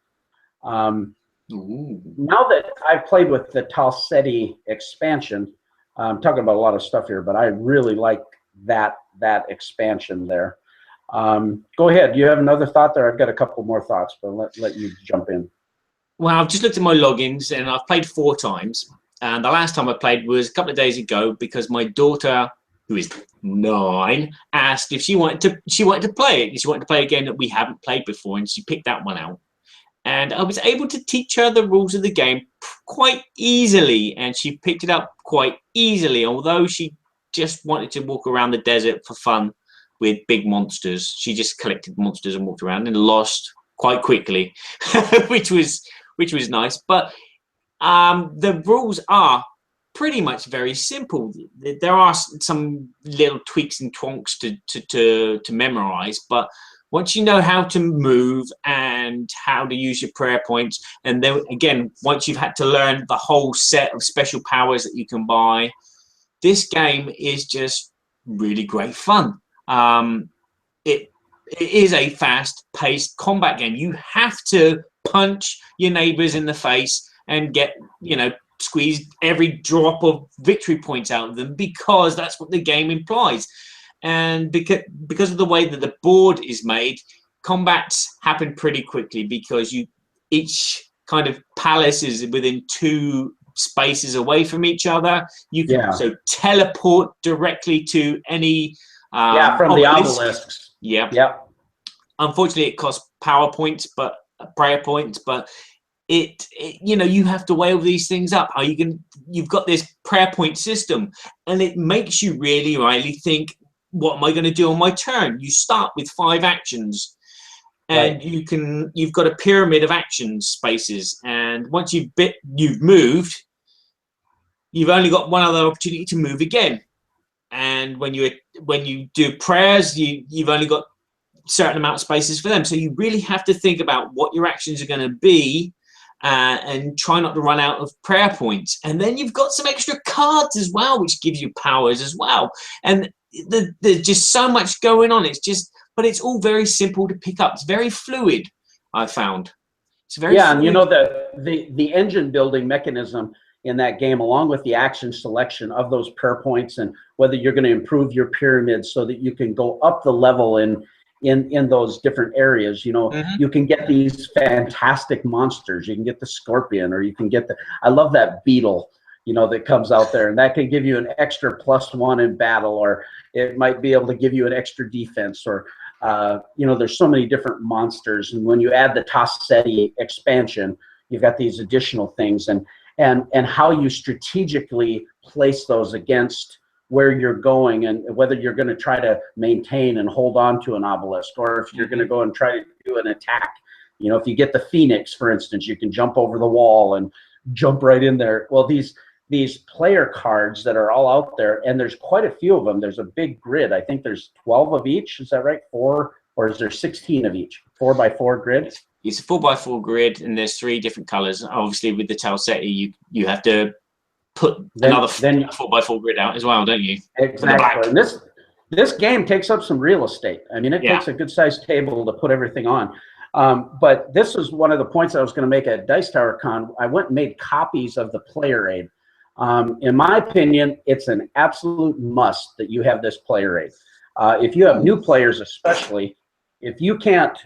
Now that I've played with the Tassetti expansion, I'm talking about a lot of stuff here, but I really like that expansion there. Go ahead. You have another thought there? I've got a couple more thoughts, but let you jump in. Well, I've just looked at my logins, and I've played 4 times. And the last time I played was a couple of days ago because my daughter, who is 9, asked if she wanted to play it. She wanted to play a game that we haven't played before, and she picked that one out. And I was able to teach her the rules of the game quite easily, and she picked it up quite easily. Although she just wanted to walk around the desert for fun with big monsters, she just collected monsters and walked around and lost quite quickly, which was nice. But the rules are pretty much very simple. There are some little tweaks and twonks to memorize, but once you know how to move and how to use your prayer points, and then again, once you've had to learn the whole set of special powers that you can buy, this game is just really great fun. It is a fast-paced combat game. You have to punch your neighbors in the face and get, squeeze every drop of victory points out of them, because that's what the game implies. And because of the way that the board is made, combats happen pretty quickly, because each kind of palace is within 2 spaces away from each other. You can also teleport directly to any from the obelisks. Yeah. Unfortunately, it costs power points, but prayer points, but you have to weigh all these things up. You've got this prayer point system, and it makes you really think, what am I going to do on my turn? You start with 5 actions, and you've got a pyramid of action spaces, and once you've moved, you've only got one other opportunity to move again. And when you do prayers, you've only got certain amount of spaces for them. So you really have to think about what your actions are going to be, and try not to run out of prayer points. And then you've got some extra cards as well, which gives you powers as well. And there's just so much going on. But it's all very simple to pick up. It's very fluid, I found. It's very fluid. And the engine building mechanism in that game, along with the action selection of those prayer points, and whether you're going to improve your pyramid so that you can go up the level in those different areas. You can get these fantastic monsters. You can get the scorpion, or you can get I love that beetle, that comes out there, and that can give you an extra +1 in battle, or it might be able to give you an extra defense, or there's so many different monsters. And when you add the Tassetti expansion, you've got these additional things, and how you strategically place those against where you're going, and whether you're going to try to maintain and hold on to an obelisk, or if you're going to go and try to do an attack. If you get the Phoenix, for instance, you can jump over the wall and jump right in there. Well, these player cards that are all out there, and there's quite a few of them. There's a big grid. I think there's 12 of each. Is that right? 4, or is there 16 of each? 4x4 grid? It's a 4x4 grid, and there's 3 different colors. Obviously, with the Tassetti, you have to put another 4x4 grid out as well, don't you? Exactly. And this game takes up some real estate. I mean, it takes a good sized table to put everything on. But this is one of the points I was going to make at Dice Tower Con. I went and made copies of the player aid. In my opinion, it's an absolute must that you have this player aid. If you have new players, especially, if you can't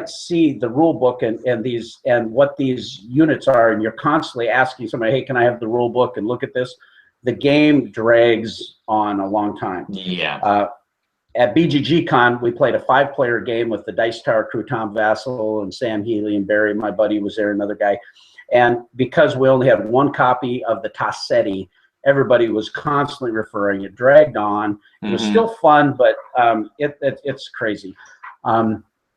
see the rule book and what these units are, and you're constantly asking somebody, hey, can I have the rule book and look at this? The game drags on a long time. Yeah. At BGG Con, we played a 5-player game with the Dice Tower crew, Tom Vassell and Sam Healy and Barry. My buddy was there, another guy. And because we only had one copy of the Tassetti, everybody was constantly referring. It dragged on. It was still fun, but it's crazy.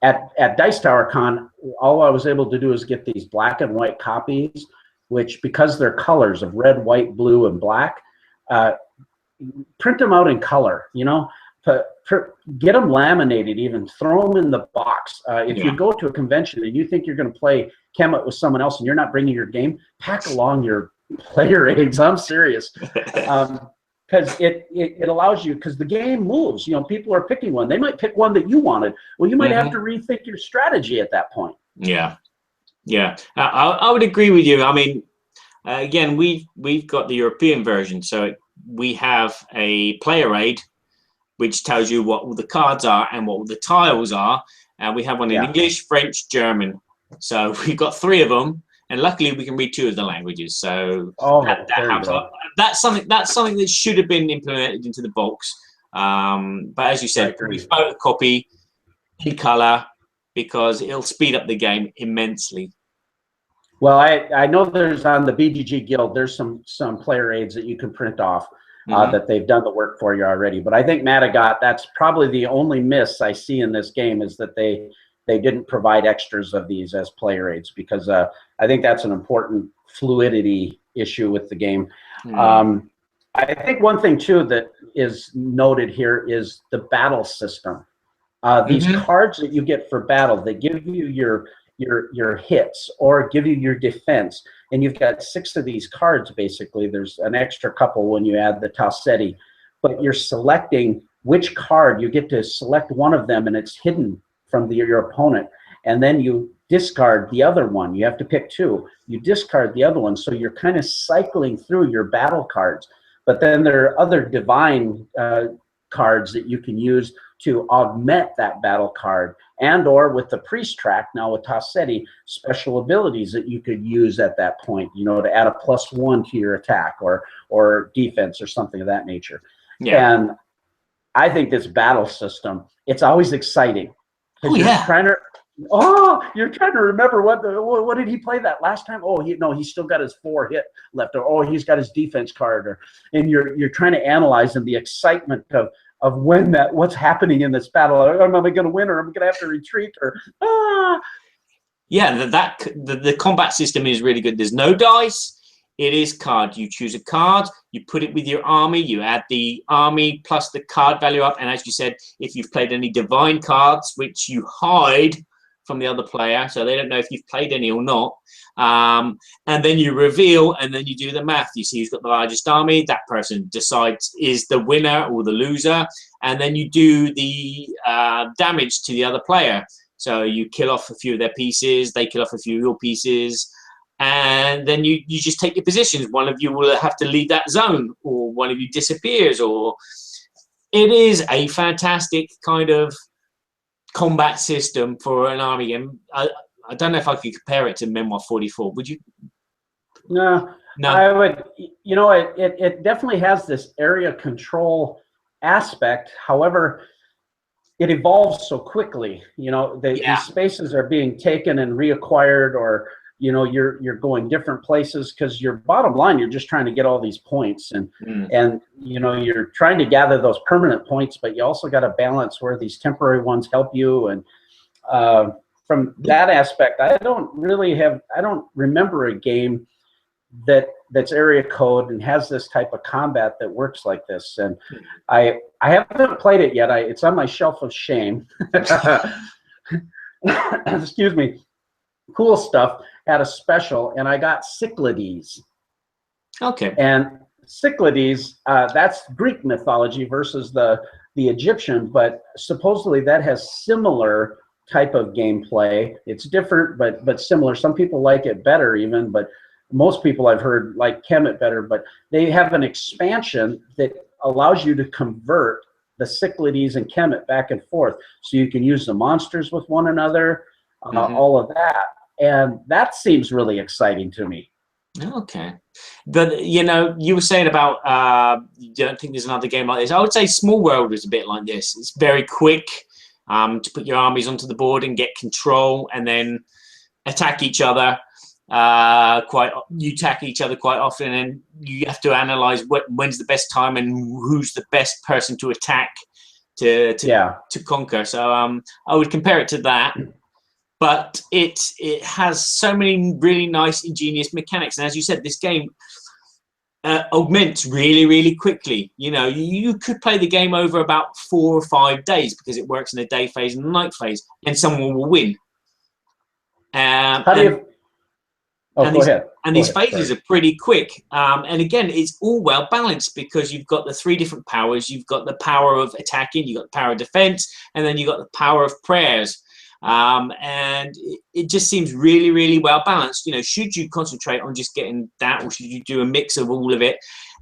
At Dice Tower Con, all I was able to do is get these black and white copies, which, because they're colors of red, white, blue, and black, print them out in color, you know. Get them laminated, even throw them in the box. If you go to a convention and you think you're going to play Kemet with someone else and you're not bringing your game, pack along your player aids. I'm serious. Because it allows you, because the game moves. You know, people are picking one. They might pick one that you wanted. Well, you might have to rethink your strategy at that point. Yeah. Yeah. I would agree with you. I mean, again, we've got the European version. So we have a player aid, which tells you what all the cards are and what all the tiles are. And we have one in English, French, German. So we've got 3 of them, and luckily we can read 2 of the languages. So that helps. That's something that should have been implemented into the box. But as you said, we photocopy in color because it'll speed up the game immensely. Well, I know there's on the BGG Guild, there's some player aids that you can print off. That they've done the work for you already. But I think Madagot, that's probably the only miss I see in this game, is that they didn't provide extras of these as player aids, because I think that's an important fluidity issue with the game. I think one thing too that is noted here is the battle system. These cards that you get for battle, they give you your hits or give you your defense, and you've got 6 of these cards. Basically, there's an extra couple when you add the Tassetti, but you're selecting which card. You get to select one of them, and it's hidden from your opponent, and then you discard the other one. You have to pick 2. You discard the other one, so you're kind of cycling through your battle cards. But then there are other divine cards that you can use to augment that battle card, and or with the priest track now with Tassetti, special abilities that you could use at that point, you know, to add a +1 to your attack or defense or something of that nature. And I think this battle system, it's always exciting. You're trying to remember what did he play that last time? Oh, he's still got his 4 hit left, or he's got his defense card, and you're trying to analyze the excitement of what's happening in this battle. Am I going to win, or am I going to have to retreat, or Yeah, the combat system is really good. There's no dice. It is card. You choose a card, you put it with your army, you add the army plus the card value up, and as you said, if you've played any divine cards, which you hide from the other player, so they don't know if you've played any or not, and then you reveal, and then you do the math. You see who's got the largest army, that person decides is the winner or the loser, and then you do the damage to the other player. So you kill off a few of their pieces, they kill off a few of your pieces, and then you just take your positions. One of you will have to leave that zone, or one of you disappears, or it is a fantastic kind of combat system for an army game. I don't know if I could compare it to Memoir 44. Would you? No. I would. You know, it definitely has this area control aspect. However, it evolves so quickly. You know, these spaces are being taken and reacquired, or you're going different places, because your bottom line, you're just trying to get all these points, and you're trying to gather those permanent points, but you also got to balance where these temporary ones help you. And from that aspect, I don't remember a game that's area code and has this type of combat that works like this. And I haven't played it yet. It's on my shelf of shame. Excuse me. Cool Stuff had a special, and I got Cyclades. Okay. And Cyclades, that's Greek mythology versus the Egyptian, but supposedly that has similar type of gameplay. It's different, but similar. Some people like it better even, but most people I've heard like Kemet better. But they have an expansion that allows you to convert the Cyclades and Kemet back and forth, so you can use the monsters with one another, all of that, and that seems really exciting to me. Okay, but you know, you were saying about you don't think there's another game like this. I would say Small World is a bit like this. It's very quick to put your armies onto the board and get control, and then attack each other. You attack each other quite often, and you have to analyze when's the best time and who's the best person to attack to conquer. So I would compare it to that. But it has so many really nice, ingenious mechanics. And as you said, this game augments really, really quickly. You know, you could play the game over about 4 or 5 days because it works in a day phase and a night phase, and someone will win. How do you... Oh, go ahead. And these phases are pretty quick. And again, it's all well balanced because you've got the 3 different powers. You've got the power of attacking, you've got the power of defense, and then you've got the power of prayers. And it just seems really, really well balanced. You know, should you concentrate on just getting that, or should you do a mix of all of it?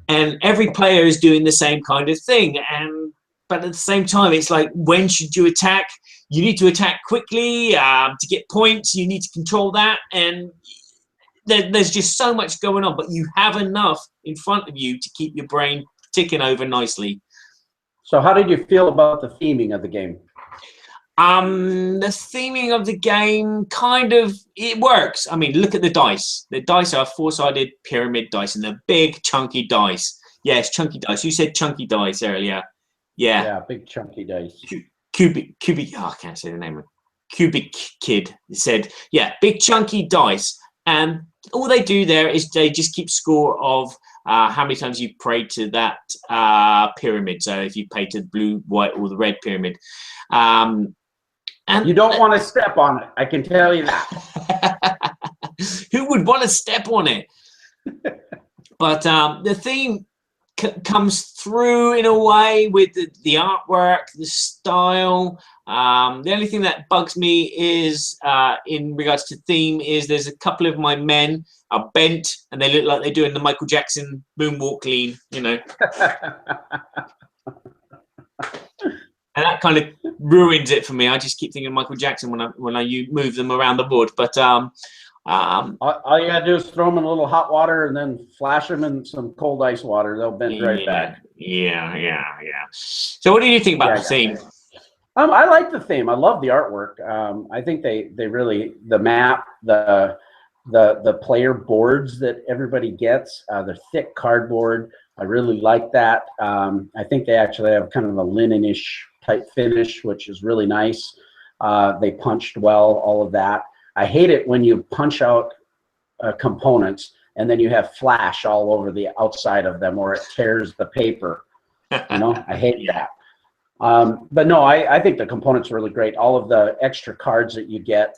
And every player is doing the same kind of thing. But at the same time, it's like, when should you attack? You need to attack quickly to get points. You need to control that. And there's just so much going on, but you have enough in front of you to keep your brain ticking over nicely. So how did you feel about the theming of the game? The theming of the game, kind of, it works. I mean, look at the dice. The dice are 4-sided pyramid dice, and they're big, chunky dice. Yes, chunky dice. You said chunky dice earlier. Yeah. Yeah, big chunky dice. Cubic. Oh, I can't say the name of it. Cubic Kid said, yeah, big chunky dice. And all they do there is they just keep score of how many times you pray to that pyramid. So if you pay to the blue, white, or the red pyramid. And you don't want to step on it, I can tell you that. Who would want to step on it? But the theme comes through in a way with the artwork, the style. The only thing that bugs me is, in regards to theme, is there's a couple of my men are bent and they look like they're doing the Michael Jackson moonwalk lean, you know. And that kind of ruins it for me. I just keep thinking of Michael Jackson when I move them around the board. But all you gotta do is throw them in a little hot water and then flash them in some cold ice water. They'll bend right back. Yeah. So what do you think about the theme? I like the theme. I love the artwork. I think they really, the map, the player boards that everybody gets, they're thick cardboard. I really like that. I think they actually have kind of a linen-ish type finish, which is really nice. They punched well, all of that. I hate it when you punch out components and then you have flash all over the outside of them, or it tears the paper. You know, I hate that. But no, I think the components are really great. All of the extra cards that you get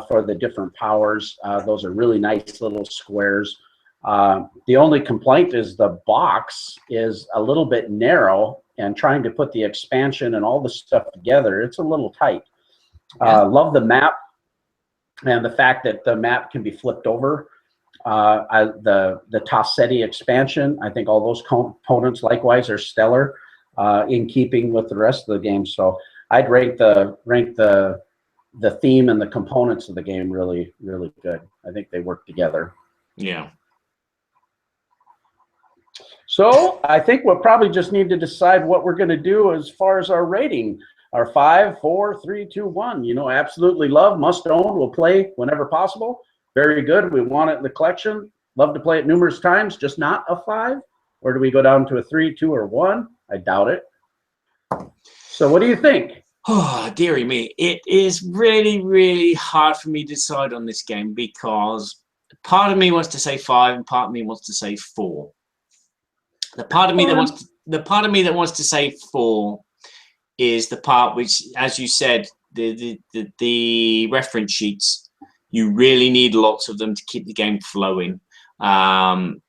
for the different powers, those are really nice little squares. The only complaint is the box is a little bit narrow, and trying to put the expansion and all the stuff together, it's a little tight. Love the map and the fact that the map can be flipped over. The Tassetti expansion, I think all those components likewise are stellar, in keeping with the rest of the game. So I'd rank the theme and the components of the game really, really good. I think they work together. Yeah. So I think we'll probably just need to decide what we're going to do as far as our rating. Our 5, 4, 3, 2, 1. You know, absolutely love, must own. We'll play whenever possible. Very good. We want it in the collection. Love to play it numerous times, just not a 5. Or do we go down to a 3, 2, or 1? I doubt it. So what do you think? Oh, dearie me. It is really, really hard for me to decide on this game, because part of me wants to say 5 and part of me wants to say 4. The part of me that wants to say 4 is the part which, as you said, the reference sheets. You really need lots of them to keep the game flowing. And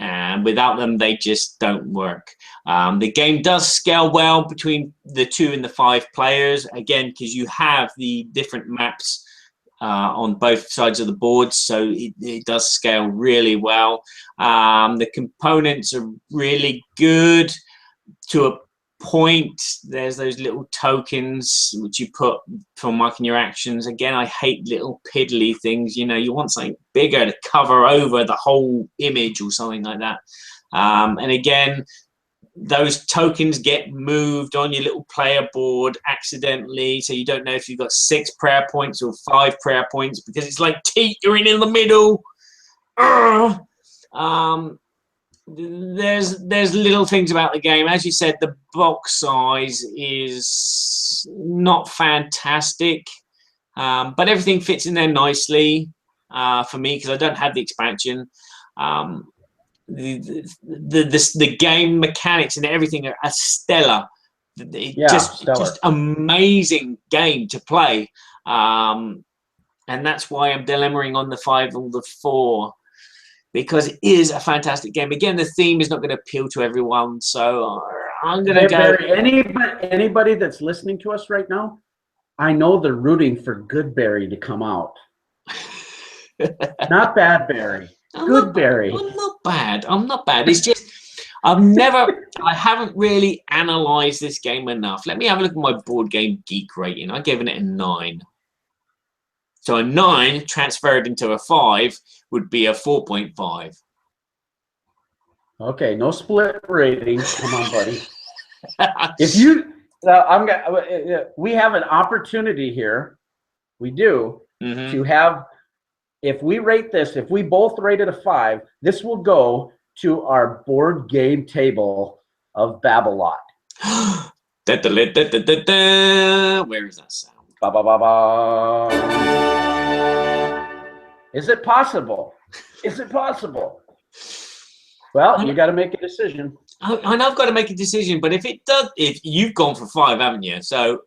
and without them, they just don't work. The game does scale well between the 2 and the 5 players, again, because you have the different maps on both sides of the board, so it does scale really well. The components are really good to a point. There's those little tokens which you put for marking your actions. Again, I hate little piddly things. You know, you want something bigger to cover over the whole image or something like that. And again, those tokens get moved on your little player board accidentally, so you don't know if you've got 6 prayer points or 5 prayer points because it's like teetering in the middle. There's little things about the game. As you said, the box size is not fantastic, but everything fits in there nicely for me because I don't have the expansion. The game mechanics and everything are stellar. Just amazing game to play, and that's why I'm dilemmaing on the 5 or the 4. Because it is a fantastic game. Again, the theme is not going to appeal to everyone, so I'm going to go. Anybody that's listening to us right now, I know they're rooting for Goodberry to come out. Not Bad Berry. Goodberry. I'm not bad. I'm not bad. It's just I haven't really analysed this game enough. Let me have a look at my Board Game Geek rating. I've given it a 9. So a 9 transferred into a 5 would be a 4.5. Okay, no split rating. Come on, buddy. If you, we have an opportunity here. We do to have. If we rate this, if we both rate it a 5, this will go to our board game table of Babblelot. Where is that sound? Ba, ba, ba, ba. Is it possible? Is it possible? Well, you got to make a decision. I know I've got to make a decision, but if you've gone for 5, haven't you? So,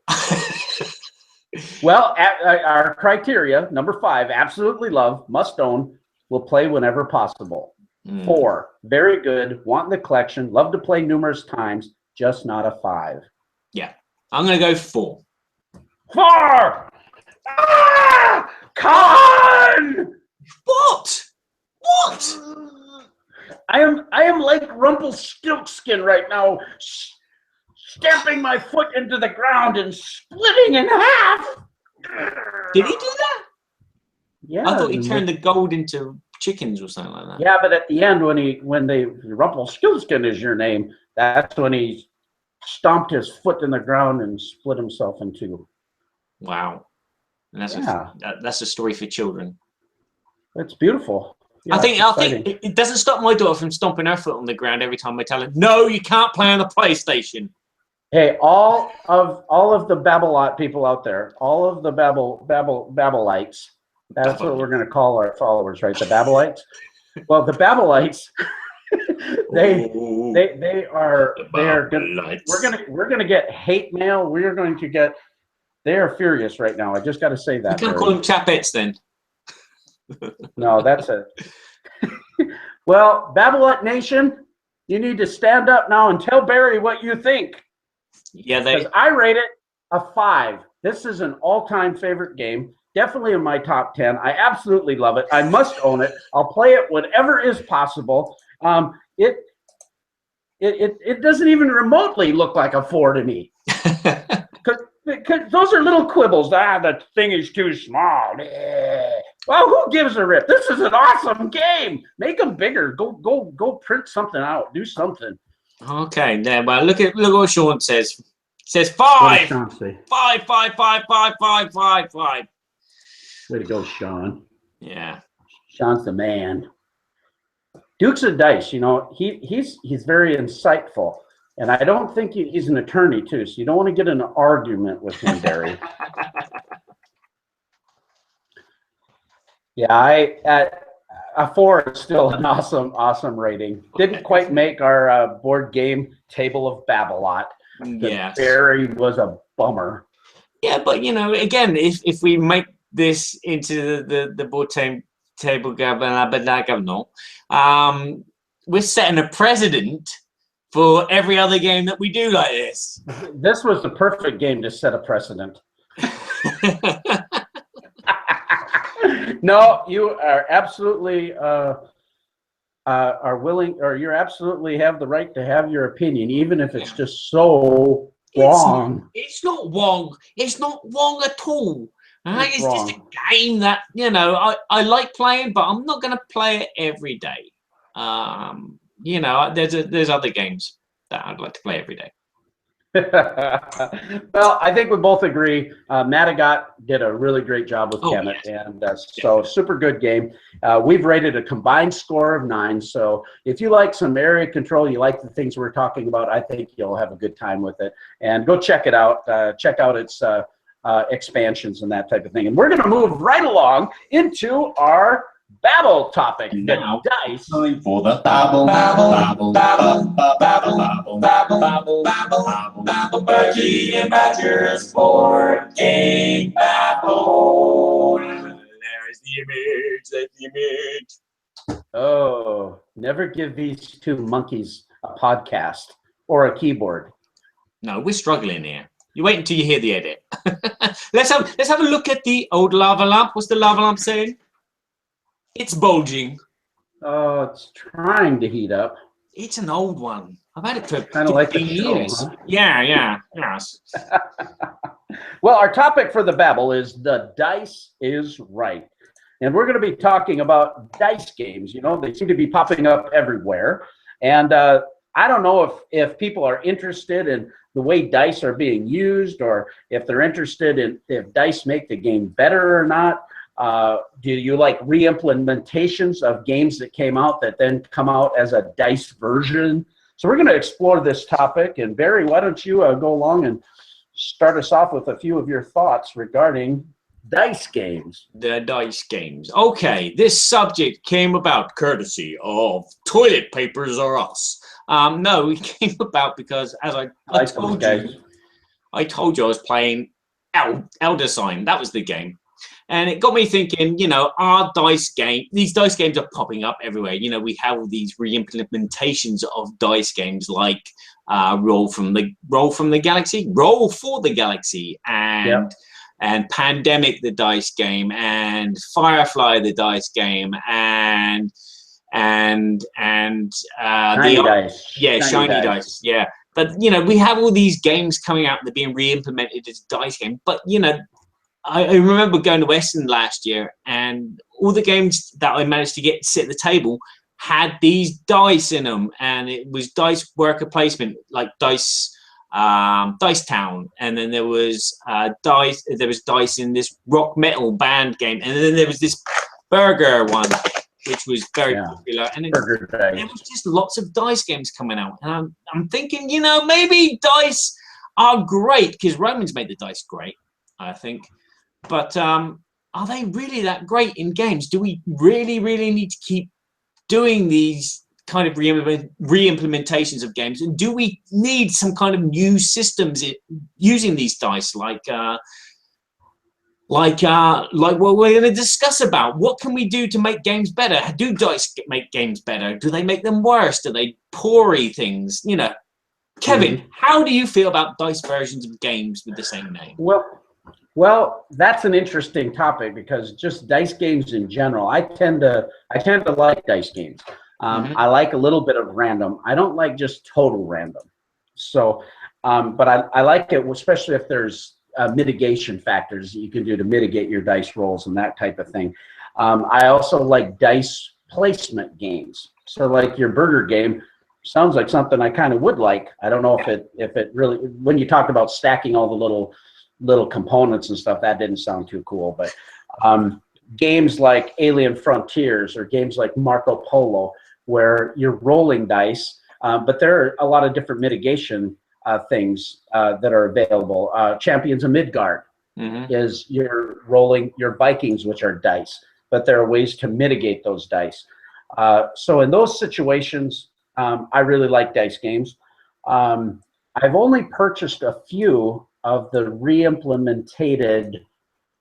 well, our criteria, number 5, absolutely love, must own, will play whenever possible. 4, very good, want in the collection, love to play numerous times, just not a 5. Yeah, I'm going to go 4. 4! Ah! Con! What? What? I am like Rumpelstiltskin right now, stamping my foot into the ground and splitting in half. Did he do that? Yeah. I thought he turned the gold into chickens or something like that. Yeah, but at the end, when Rumpelstiltskin is your name, that's when he stomped his foot in the ground and split himself in 2. Wow. And that's a story for children. It's beautiful. Yeah, I think it doesn't stop my daughter from stomping her foot on the ground every time I tell her, no, you can't play on the PlayStation. Hey, all of the Babblelot people out there, all of the Babblights, that's what we're going to call our followers, right? The Babblights. Well, the Babblights, they are we're gonna get hate mail. We're going to get. They are furious right now. I just got to say that. You can't call them Chapettes then. No, that's it. Well, Babblelot Nation, you need to stand up now and tell Barry what you think. Yeah, because I rate it a 5. This is an all-time favorite game. Definitely in my top 10. I absolutely love it. I must own it. I'll play it whenever is possible. It doesn't even remotely look like a 4 to me. Because those are little quibbles. The thing is too small. Well, who gives a rip? This is an awesome game. Make them bigger. Go print something out. Do something. Okay, then. Well, look what Sean says. It says 5. What does Sean say? 5, 5, 5, 5, 5, 5, 5. Way to go, Sean. Yeah. Sean's the man. Dukes of Dice, you know, he's very insightful. And I don't think he's an attorney, too, so you don't want to get in an argument with him, Barry. Yeah, a 4 is still an awesome rating. Didn't quite make our board game table of Babblelot. Yeah. Barry was a bummer. Yeah, but, you know, again, if we make this into the board table, we're setting a precedent for every other game that we do like this. This was the perfect game to set a precedent. No, you are absolutely are willing, or you absolutely have the right to have your opinion, even if it's just so wrong. It's not wrong. It's not wrong at all. It's just a game that, you know, I like playing, but I'm not going to play it every day. You know, there's other games that I'd like to play every day. Well, I think we both agree. Matagot did a really great job with Kemet, yes. and so super good game. We've rated a combined score of 9. So if you like some area control, you like the things we're talking about, I think you'll have a good time with it. And go check it out. Check out its expansions and that type of thing. And we're going to move right along into our Babble topic. Now, dice. time for the Babble, Babble, Babble, Babble, Babble, Babble, Babble, Babble, Babble, Berkey and Badger's Board Game Babble. There's the image. There's the image. Oh, never give these two monkeys a podcast or a keyboard. No, we're struggling here. You wait until you hear the edit. let's have a look at the old lava lamp. What's the lava lamp saying? It's bulging. Oh, it's trying to heat up. It's an old one. I've had it for Kind of like 15 the show, years. huh? Yes. Well, our topic for the Babble is The Dice is Right. And we're going to be talking about dice games. You know, they seem to be popping up everywhere. And I don't know if people are interested in the way dice are being used, or if they're interested in if dice make the game better or not. Do you like re-implementations of games that came out that then come out as a dice version? So we're going to explore this topic. And Barry, why don't you go along and start us off with a few of your thoughts regarding dice games. The dice games. Okay, this subject came about courtesy of Toilet Papers Are Us. No, it came about because, as I told you I was playing Elder Sign. That was the game. And it got me thinking, you know, these dice games are popping up everywhere. You know, we have all these re-implementations of dice games like Roll for the Galaxy, and Pandemic, the dice game, and Firefly, the dice game, and Shiny Dice. Yeah. But, you know, we have all these games coming out that are being re-implemented as dice games. But, you know, I remember going to Western last year, and all the games that I managed to sit at the table had these dice in them, and it was dice worker placement, like Dice Town, and then there was dice in this rock metal band game, and then there was this burger one, which was very popular, and it was just lots of dice games coming out, and I'm thinking, you know, maybe dice are great because Romans made the dice great, I think. But are they really that great in games? Do we really need to keep doing these kind of re-implementations of games? And do we need some kind of new systems using these dice, like what we're going to discuss about? What can we do to make games better? Do dice make games better? Do they make them worse? Do they pourry things? You know, Kevin, how do you feel about dice versions of games with the same name? Well, that's an interesting topic because just dice games in general, I tend to like dice games. I like a little bit of random. I don't like just total random. So, but I like it, especially if there's mitigation factors that you can do to mitigate your dice rolls and that type of thing. I also like dice placement games. So, like your burger game sounds like something I kind of would like. I don't know if it really, when you talk about stacking all the little components and stuff, that didn't sound too cool. But games like Alien Frontiers or games like Marco Polo, where you're rolling dice, but there are a lot of different mitigation things that are available. Champions of Midgard is you're rolling your Vikings, which are dice, but there are ways to mitigate those dice. So in those situations, I really like dice games. I've only purchased a few of the re-implemented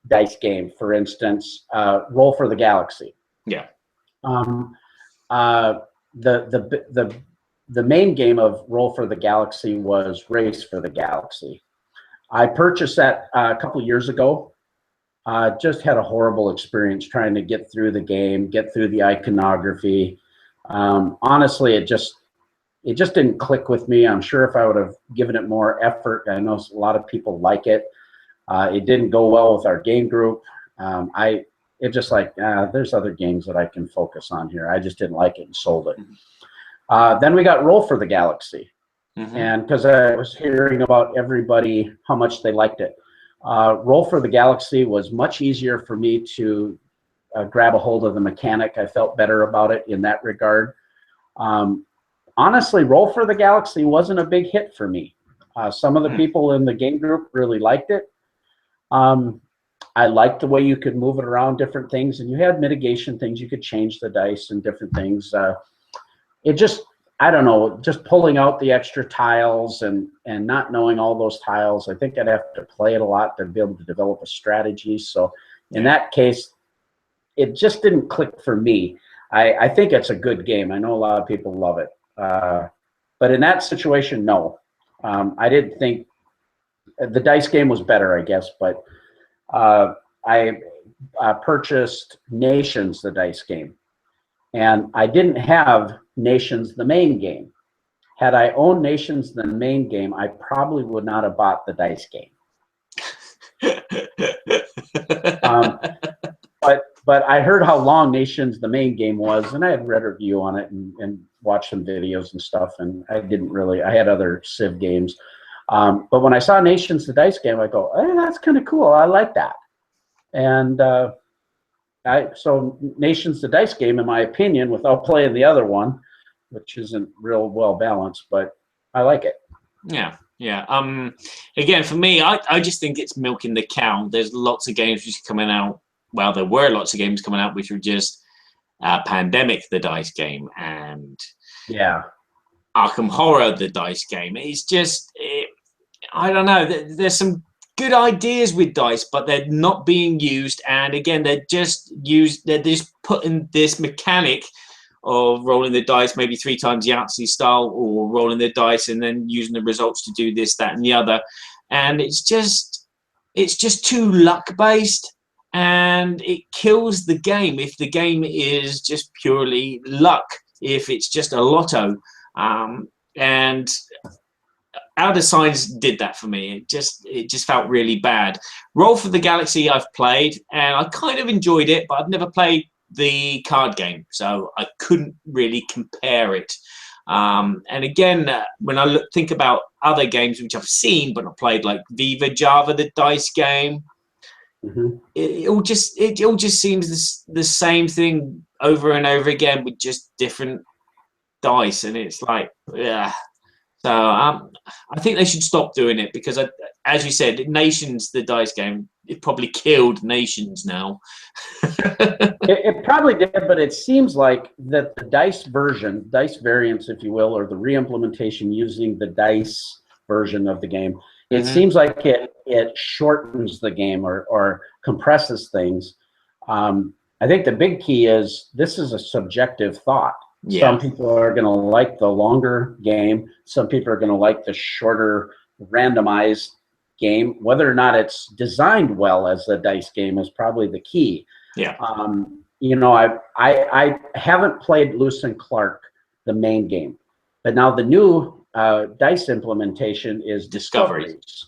dice game, for instance, Roll for the Galaxy. Yeah. the main game of Roll for the Galaxy was Race for the Galaxy. I purchased that a couple years ago. Just had a horrible experience trying to get through the game, get through the iconography. Honestly, it just didn't click with me. I'm sure if I would have given it more effort, I know a lot of people like it. It didn't go well with our game group. It just like, there's other games that I can focus on here. I just didn't like it and sold it. Then we got Roll for the Galaxy. And because I was hearing about everybody, how much they liked it. Roll for the Galaxy was much easier for me to grab a hold of the mechanic. I felt better about it in that regard. Honestly, Roll for the Galaxy wasn't a big hit for me. Some of the people in the game group really liked it. I liked the way you could move it around different things, and you had mitigation things. You could change the dice and different things. It just, I don't know, just pulling out the extra tiles and not knowing all those tiles. I think I'd have to play it a lot to be able to develop a strategy. So in that case, it just didn't click for me. I think it's a good game. I know a lot of people love it. But in that situation, no. I didn't think the dice game was better, I guess, but I purchased Nations, the dice game, and I didn't have Nations, the main game. Had I owned Nations, the main game, I probably would not have bought the dice game. But I heard how long Nations, the main game, was, and I had read a review on it and watched some videos and stuff, and I didn't really, I had other Civ games. But when I saw Nations, the dice game, I go, hey, that's kind of cool. I like that. And so Nations, the dice game, in my opinion, without playing the other one, which isn't real well balanced, but I like it. Yeah. Again, for me, I just think it's milking the cow. There's lots of games which are coming out. Well, there were lots of games coming out which were just Pandemic, the dice game, and Arkham Horror, the dice game. It's just, I don't know. There's some good ideas with dice, but they're not being used. And again, they're just putting this mechanic of rolling the dice maybe 3 times Yahtzee style, or rolling the dice and then using the results to do this, that, and the other. And it's just too luck based, and it kills the game if the game is just purely luck, if it's just a lotto. And Outer Signs did that for me. It just felt really bad. Roll for the Galaxy I've played, and I kind of enjoyed it, but I've never played the card game, so I couldn't really compare it. And again, when I think about other games which I've seen but not played, like Viva Java, the dice game, it all just seems the same thing over and over again with just different dice, and it's like, yeah. So I think they should stop doing it, because as you said, Nations, the dice game, it probably killed Nations now. It probably did, but it seems like that the dice variants, if you will, or the re-implementation using the dice version of the game, it seems like it shortens the game or compresses things. I think the big key is this is a subjective thought. Yeah. Some people are going to like the longer game. Some people are going to like the shorter randomized game. Whether or not it's designed well as a dice game is probably the key. Yeah. You know, I haven't played Lewis and Clark, the main game, but now the new dice implementation is Discoveries.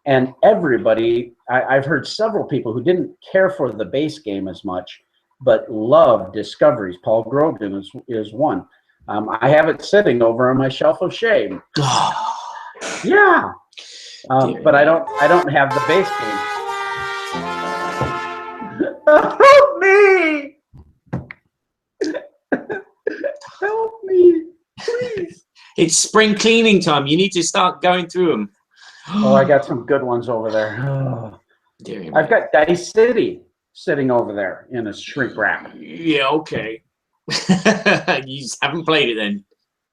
And everybody, I've heard several people who didn't care for the base game as much, but love Discoveries. Paul Grogan is one. I have it sitting over on my shelf of shame. Yeah, but I don't have the base game. Help me! Help me, please! It's spring cleaning time. You need to start going through them. Oh, I got some good ones over there. Oh. I've got Dice City sitting over there in a shrink wrap. Yeah, okay. You just haven't played it then.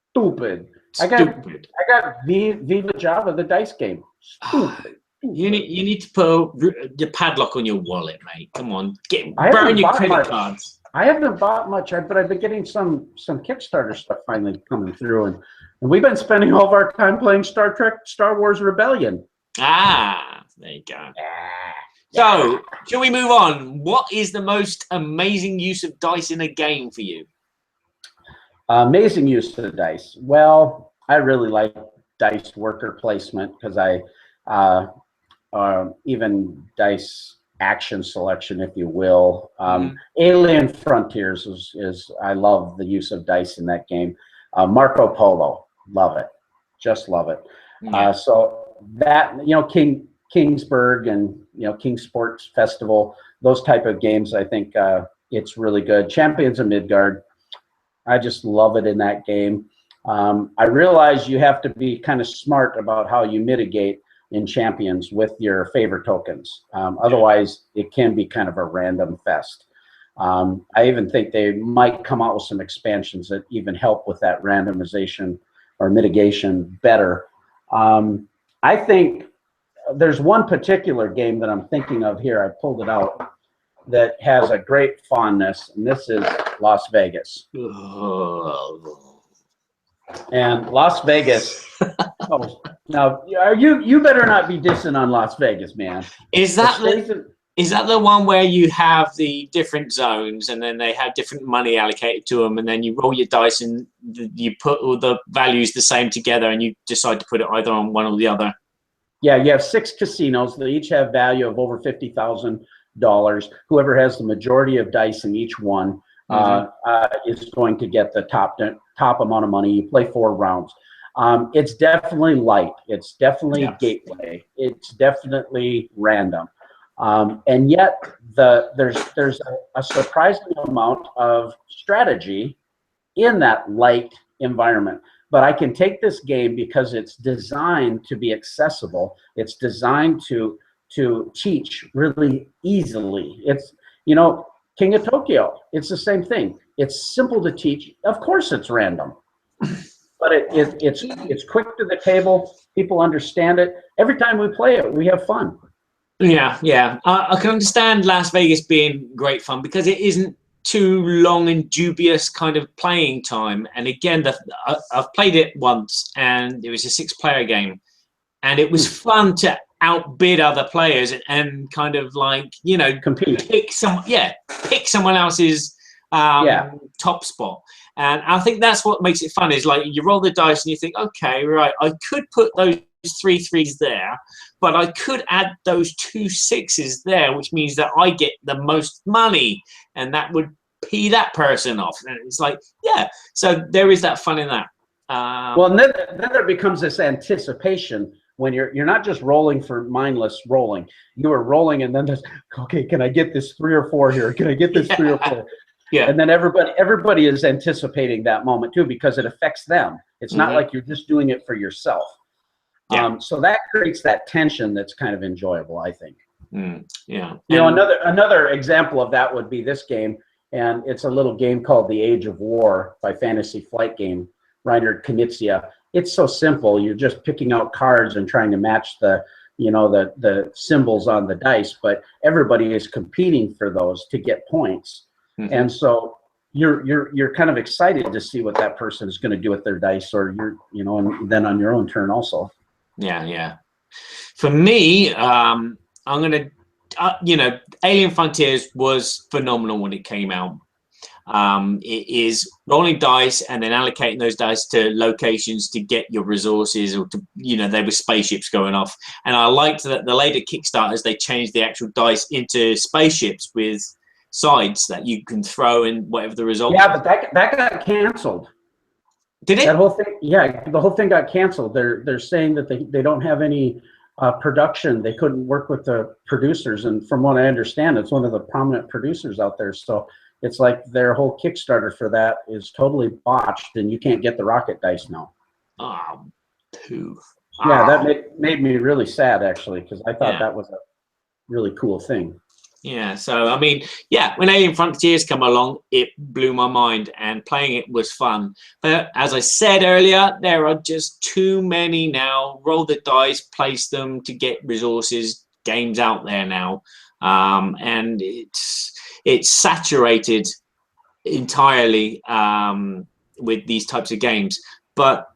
Stupid. I got Viva Java, the dice game. Stupid. You need to put the padlock on your wallet, mate. Come on, burn your credit cards. I haven't bought much, but I've been getting some Kickstarter stuff finally coming through, and we've been spending all of our time playing Star Trek, Star Wars Rebellion. Ah, there you go. So, shall we move on? What is the most amazing use of dice in a game for you? Amazing use of dice. Well, I really like dice worker placement because even dice action selection, if you will. Alien Frontiers is I love the use of dice in that game. Marco Polo, love it, just love it. Yeah. So that, you know, Kingsburg and, you know, King Sports Festival, those type of games, I think it's really good. Champions of Midgard, I just love it in that game. I realize you have to be kind of smart about how you mitigate in Champions with your favor tokens. Otherwise, it can be kind of a random fest. I even think they might come out with some expansions that even help with that randomization or mitigation better. I think there's one particular game that I'm thinking of here. I pulled it out that has a great fondness, and this is Las Vegas. And Las Vegas. Oh, now, you better not be dissing on Las Vegas, man. Is that the one where you have the different zones and then they have different money allocated to them, and then you roll your dice and you put all the values the same together and you decide to put it either on one or the other? Yeah, you have 6 casinos. They each have value of over $50,000. Whoever has the majority of dice in each one is going to get the top amount of money. You play 4 rounds. It's definitely light. It's definitely gateway. It's definitely random. And yet there's a surprising amount of strategy in that light environment. But I can take this game because it's designed to be accessible. It's designed to teach really easily. It's, you know, King of Tokyo, it's the same thing. It's simple to teach. Of course it's random. But it's quick to the table. People understand it. Every time we play it, we have fun. Yeah, yeah. I can understand Las Vegas being great fun because it isn't too long and dubious kind of playing time. And again, I've played it once, and it was a 6-player game, and it was fun to outbid other players and kind of like, you know, compete, pick someone else's top spot. And I think that's what makes it fun, is like you roll the dice and you think, okay, right, I could put those 3 3s there, but I could add those 2 6s there, which means that I get the most money, and that would pee that person off. And it's like, yeah, so there is that fun in that. Well, and then there becomes this anticipation when you're not just rolling for mindless rolling. You are rolling, and then there's, okay, can I get this 3 or 4 here? Can I get this 3 or 4? Yeah. And then everybody is anticipating that moment too, because it affects them. It's not like you're just doing it for yourself. Yeah. So that creates that tension that's kind of enjoyable, I think. Yeah. You know, another example of that would be this game, and it's a little game called The Age of War by Fantasy Flight Game, Reinhard Knizia. It's so simple. You're just picking out cards and trying to match the symbols on the dice, but everybody is competing for those to get points. And so you're kind of excited to see what that person is going to do with their dice, or and then on your own turn also. Yeah, yeah. For me, I'm gonna, Alien Frontiers was phenomenal when it came out. It is rolling dice and then allocating those dice to locations to get your resources, or to, there were spaceships going off. And I liked that the later Kickstarters, they changed the actual dice into spaceships with sides that you can throw in whatever the result. Yeah, but that got canceled. Did it? That whole thing, yeah, the whole thing got canceled. They're saying that they don't have any production. They couldn't work with the producers, and from what I understand, it's one of the prominent producers out there. So it's like their whole Kickstarter for that is totally botched, and you can't get the rocket dice now. Oh, pooh. Yeah, that made me really sad, actually, because I thought that was a really cool thing. Yeah, so I mean, yeah, when Alien Frontiers come along, it blew my mind, and playing it was fun. But as I said earlier, there are just too many now. Roll the dice, place them to get resources, games out there now, and it's saturated entirely with these types of games. But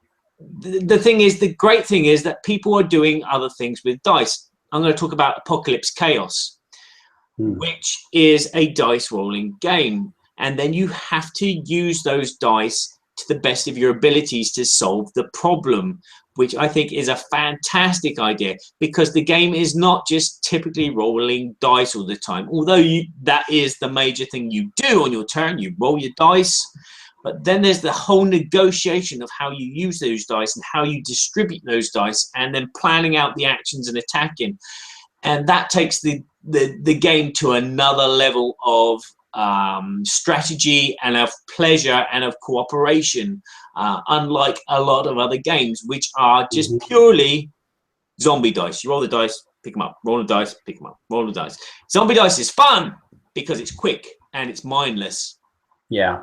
the thing is, the great thing is that people are doing other things with dice. I'm going to talk about Apocalypse Chaos, which is a dice rolling game. And then you have to use those dice to the best of your abilities to solve the problem, which I think is a fantastic idea, because the game is not just typically rolling dice all the time. Although that is the major thing you do on your turn, you roll your dice. But then there's the whole negotiation of how you use those dice and how you distribute those dice, and then planning out the actions and attacking. And that takes the game to another level of strategy and of pleasure and of cooperation, unlike a lot of other games, which are just purely zombie dice. You roll the dice, pick them up, roll the dice, pick them up, roll the dice. Zombie dice is fun because it's quick and it's mindless. Yeah.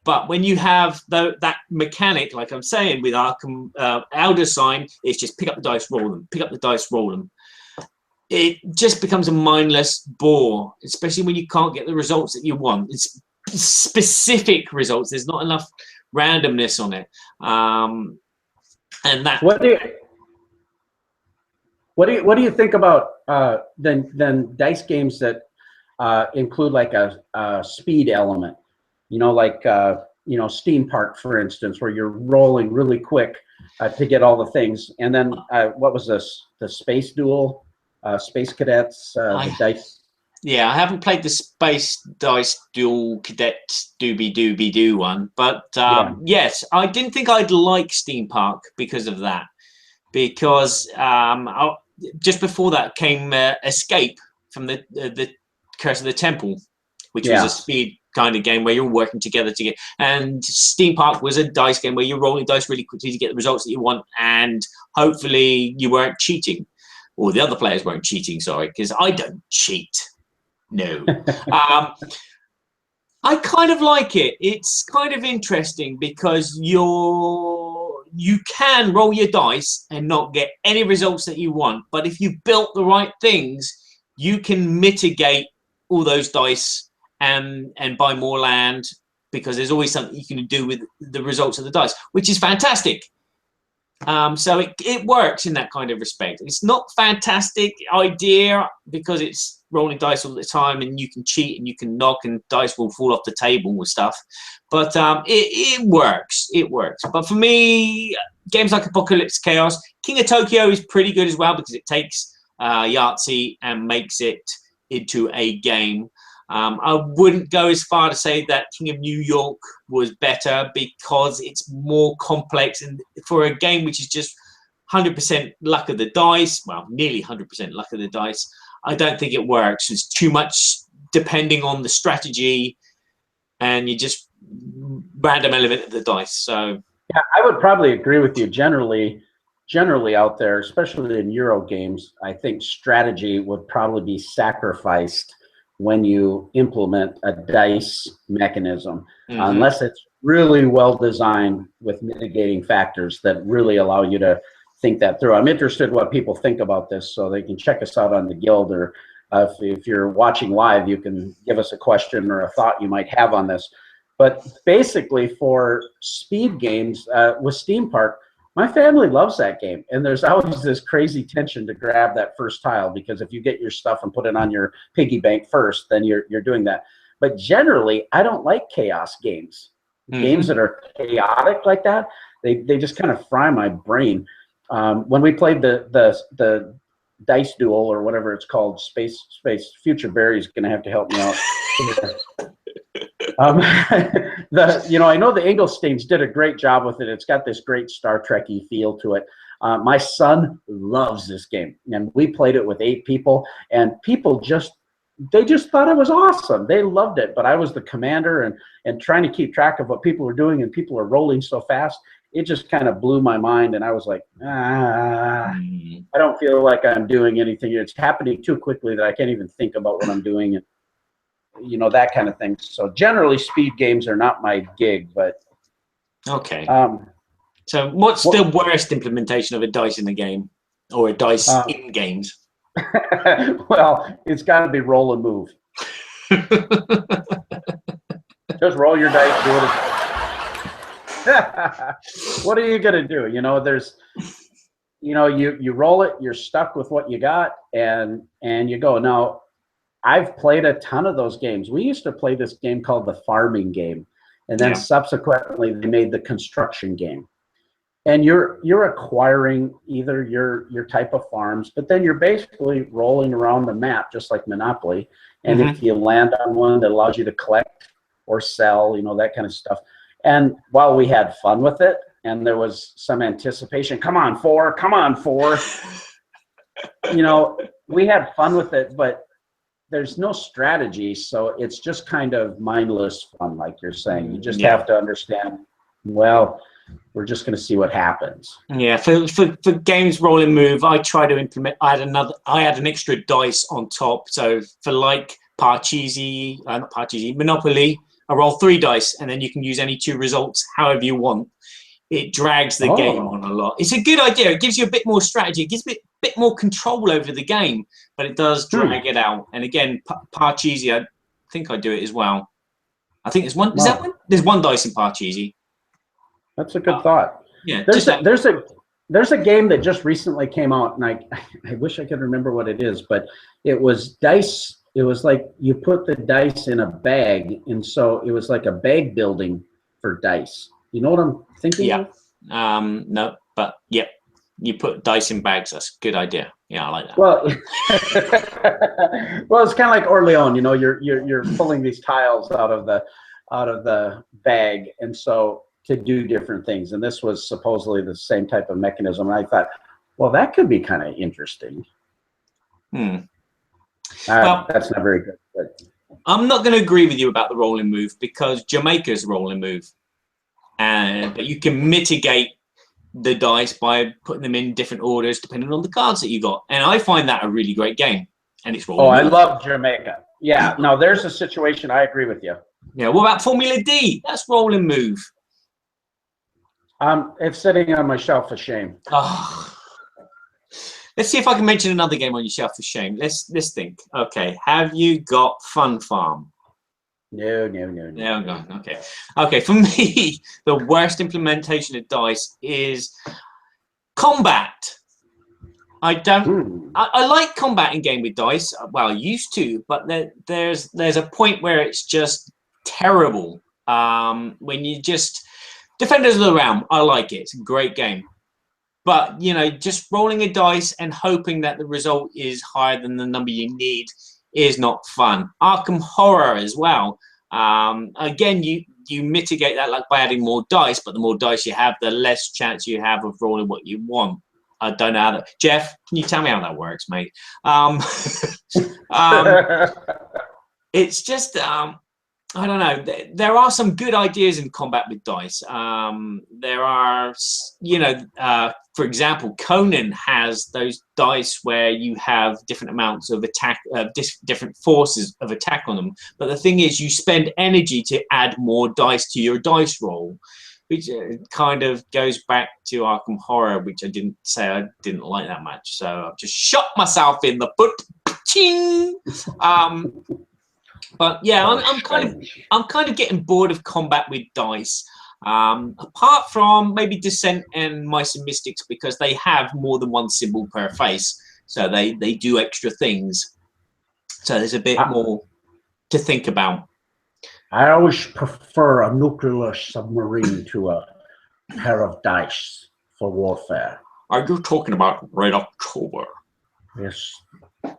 But when you have that mechanic, like I'm saying, with Arkham Elder Sign, it's just pick up the dice, roll them, pick up the dice, roll them. It just becomes a mindless bore, especially when you can't get the results that you want. It's specific results. There's not enough randomness on it. And that. What do you think about then dice games that include like a speed element? You know, like Steam Park, for instance, where you're rolling really quick to get all the things. And then what was this? The Space Duel, Space Cadets, the dice. Yeah, I haven't played the Space Dice Duel Cadet Doobie one, but yes, I didn't think I'd like Steam Park because of that. Because just before that came Escape from the Curse of the Temple, which was a speed kind of game where you're working together to get. And Steam Park was a dice game where you're rolling dice really quickly to get the results that you want, and hopefully you weren't cheating, or the other players weren't cheating. Sorry, because I don't cheat. No. I kind of like it. It's kind of interesting because you can roll your dice and not get any results that you want, but if you built the right things, you can mitigate all those dice and buy more land, because there's always something you can do with the results of the dice, which is fantastic. So it works in that kind of respect. It's not a fantastic idea because it's rolling dice all the time and you can cheat and you can knock and dice will fall off the table with stuff. But it works. It works. But for me, games like Apocalypse Chaos, King of Tokyo is pretty good as well, because it takes Yahtzee and makes it into a game. I wouldn't go as far to say that King of New York was better, because it's more complex, and for a game which is just 100% luck of the dice, well, nearly 100% luck of the dice, I don't think it works. It's too much depending on the strategy, and you just random element of the dice. So yeah, I would probably agree with you. Generally out there, especially in Euro games, I think strategy would probably be sacrificed when you implement a dice mechanism, unless it's really well designed with mitigating factors that really allow you to think that through. I'm interested in what people think about this, so they can check us out on the Guild, or if you're watching live, you can give us a question or a thought you might have on this. But basically, for speed games with Steam Park, my family loves that game, and there's always this crazy tension to grab that first tile, because if you get your stuff and put it on your piggy bank first, then you're doing that. But generally, I don't like chaos games. Games that are chaotic like that, they just kind of fry my brain. When we played the Dice Duel, or whatever it's called, Space Future Barry's going to have to help me out. I know the Engelsteins did a great job with it. It's got this great Star Trek-y feel to it. My son loves this game, and we played it with 8 people, and people just thought it was awesome. They loved it, but I was the commander, and trying to keep track of what people were doing, and people were rolling so fast, it just kind of blew my mind, and I was like, I don't feel like I'm doing anything. It's happening too quickly that I can't even think about what I'm doing, and that kind of thing. So generally, speed games are not my gig, but okay. So what's the worst implementation of a dice in a game, or a dice in games? Well, it's got to be roll and move. Just roll your dice, do it. What are you gonna do? You know, there's, you know, you roll it, you're stuck with what you got, and you go. Now, I've played a ton of those games. We used to play this game called the farming game, and then subsequently they made the construction game. And you're acquiring either your type of farms, but then you're basically rolling around the map just like Monopoly. And if you land on one that allows you to collect or sell, you know, that kind of stuff. And while we had fun with it, and there was some anticipation, come on, four, you know, we had fun with it, but there's no strategy, so it's just kind of mindless fun, like you're saying. You just have to understand, well, we're just going to see what happens. Yeah, for games roll and move, I try to implement. I had an extra dice on top. So for like Parcheesi, not Parcheesi, Monopoly, I roll 3 dice, and then you can use any 2 results however you want. It drags the game on a lot. It's a good idea. It gives you a bit more strategy. It gives a bit more control over the game, but it does drag it out. And again, Parcheesi, I think I do it as well. I think there's one. Is that one? There's 1 dice in Parcheesi. That's a good thought. Yeah, there's a game that just recently came out, and I wish I could remember what it is, but it was dice. It was like you put the dice in a bag, and so it was like a bag building for dice. You know what I'm thinking of? No, but you put dice in bags. That's a good idea. Yeah, I like that. Well, well, it's kind of like Orleans. You know, you're pulling these tiles out of the bag, and so to do different things. And this was supposedly the same type of mechanism. And I thought, well, that could be kind of interesting. Well, that's not very good. But I'm not going to agree with you about the roll and move, because Jamaica's roll and move. But you can mitigate the dice by putting them in different orders depending on the cards that you got. And I find that a really great game. And it's roll and move. I love Jamaica. Yeah, no, there's a situation. I agree with you. Yeah, what about Formula D? That's roll and move. It's sitting on my shelf for shame. Oh. Let's see if I can mention another game on your shelf for shame. Let's think. Okay, have you got Fun Farm? No. Okay, for me, the worst implementation of dice is combat. I like combat in game with dice. Well, I used to, but there's a point where it's just terrible. When you just Defenders of the Realm, I like it. It's a great game. But, you know, just rolling a dice and hoping that the result is higher than the number you need is not fun. Arkham Horror as well. Again, you mitigate that like by adding more dice, but the more dice you have, the less chance you have of rolling what you want. I don't know how that... Jeff, can you tell me how that works, mate? It's just... I don't know. There are some good ideas in combat with dice. There are, you know, for example, Conan has those dice where you have different amounts of attack, different forces of attack on them. But the thing is, you spend energy to add more dice to your dice roll, which kind of goes back to Arkham Horror, which I didn't say I didn't like that much. So I've just shot myself in the foot. Ching! But yeah, I'm kind of getting bored of combat with dice. Apart from maybe Descent and Mice and Mystics, because they have more than 1 symbol per face, so they do extra things. So there's a bit more to think about. I always prefer a nuclear submarine to a pair of dice for warfare. Are you talking about Red October? Yes.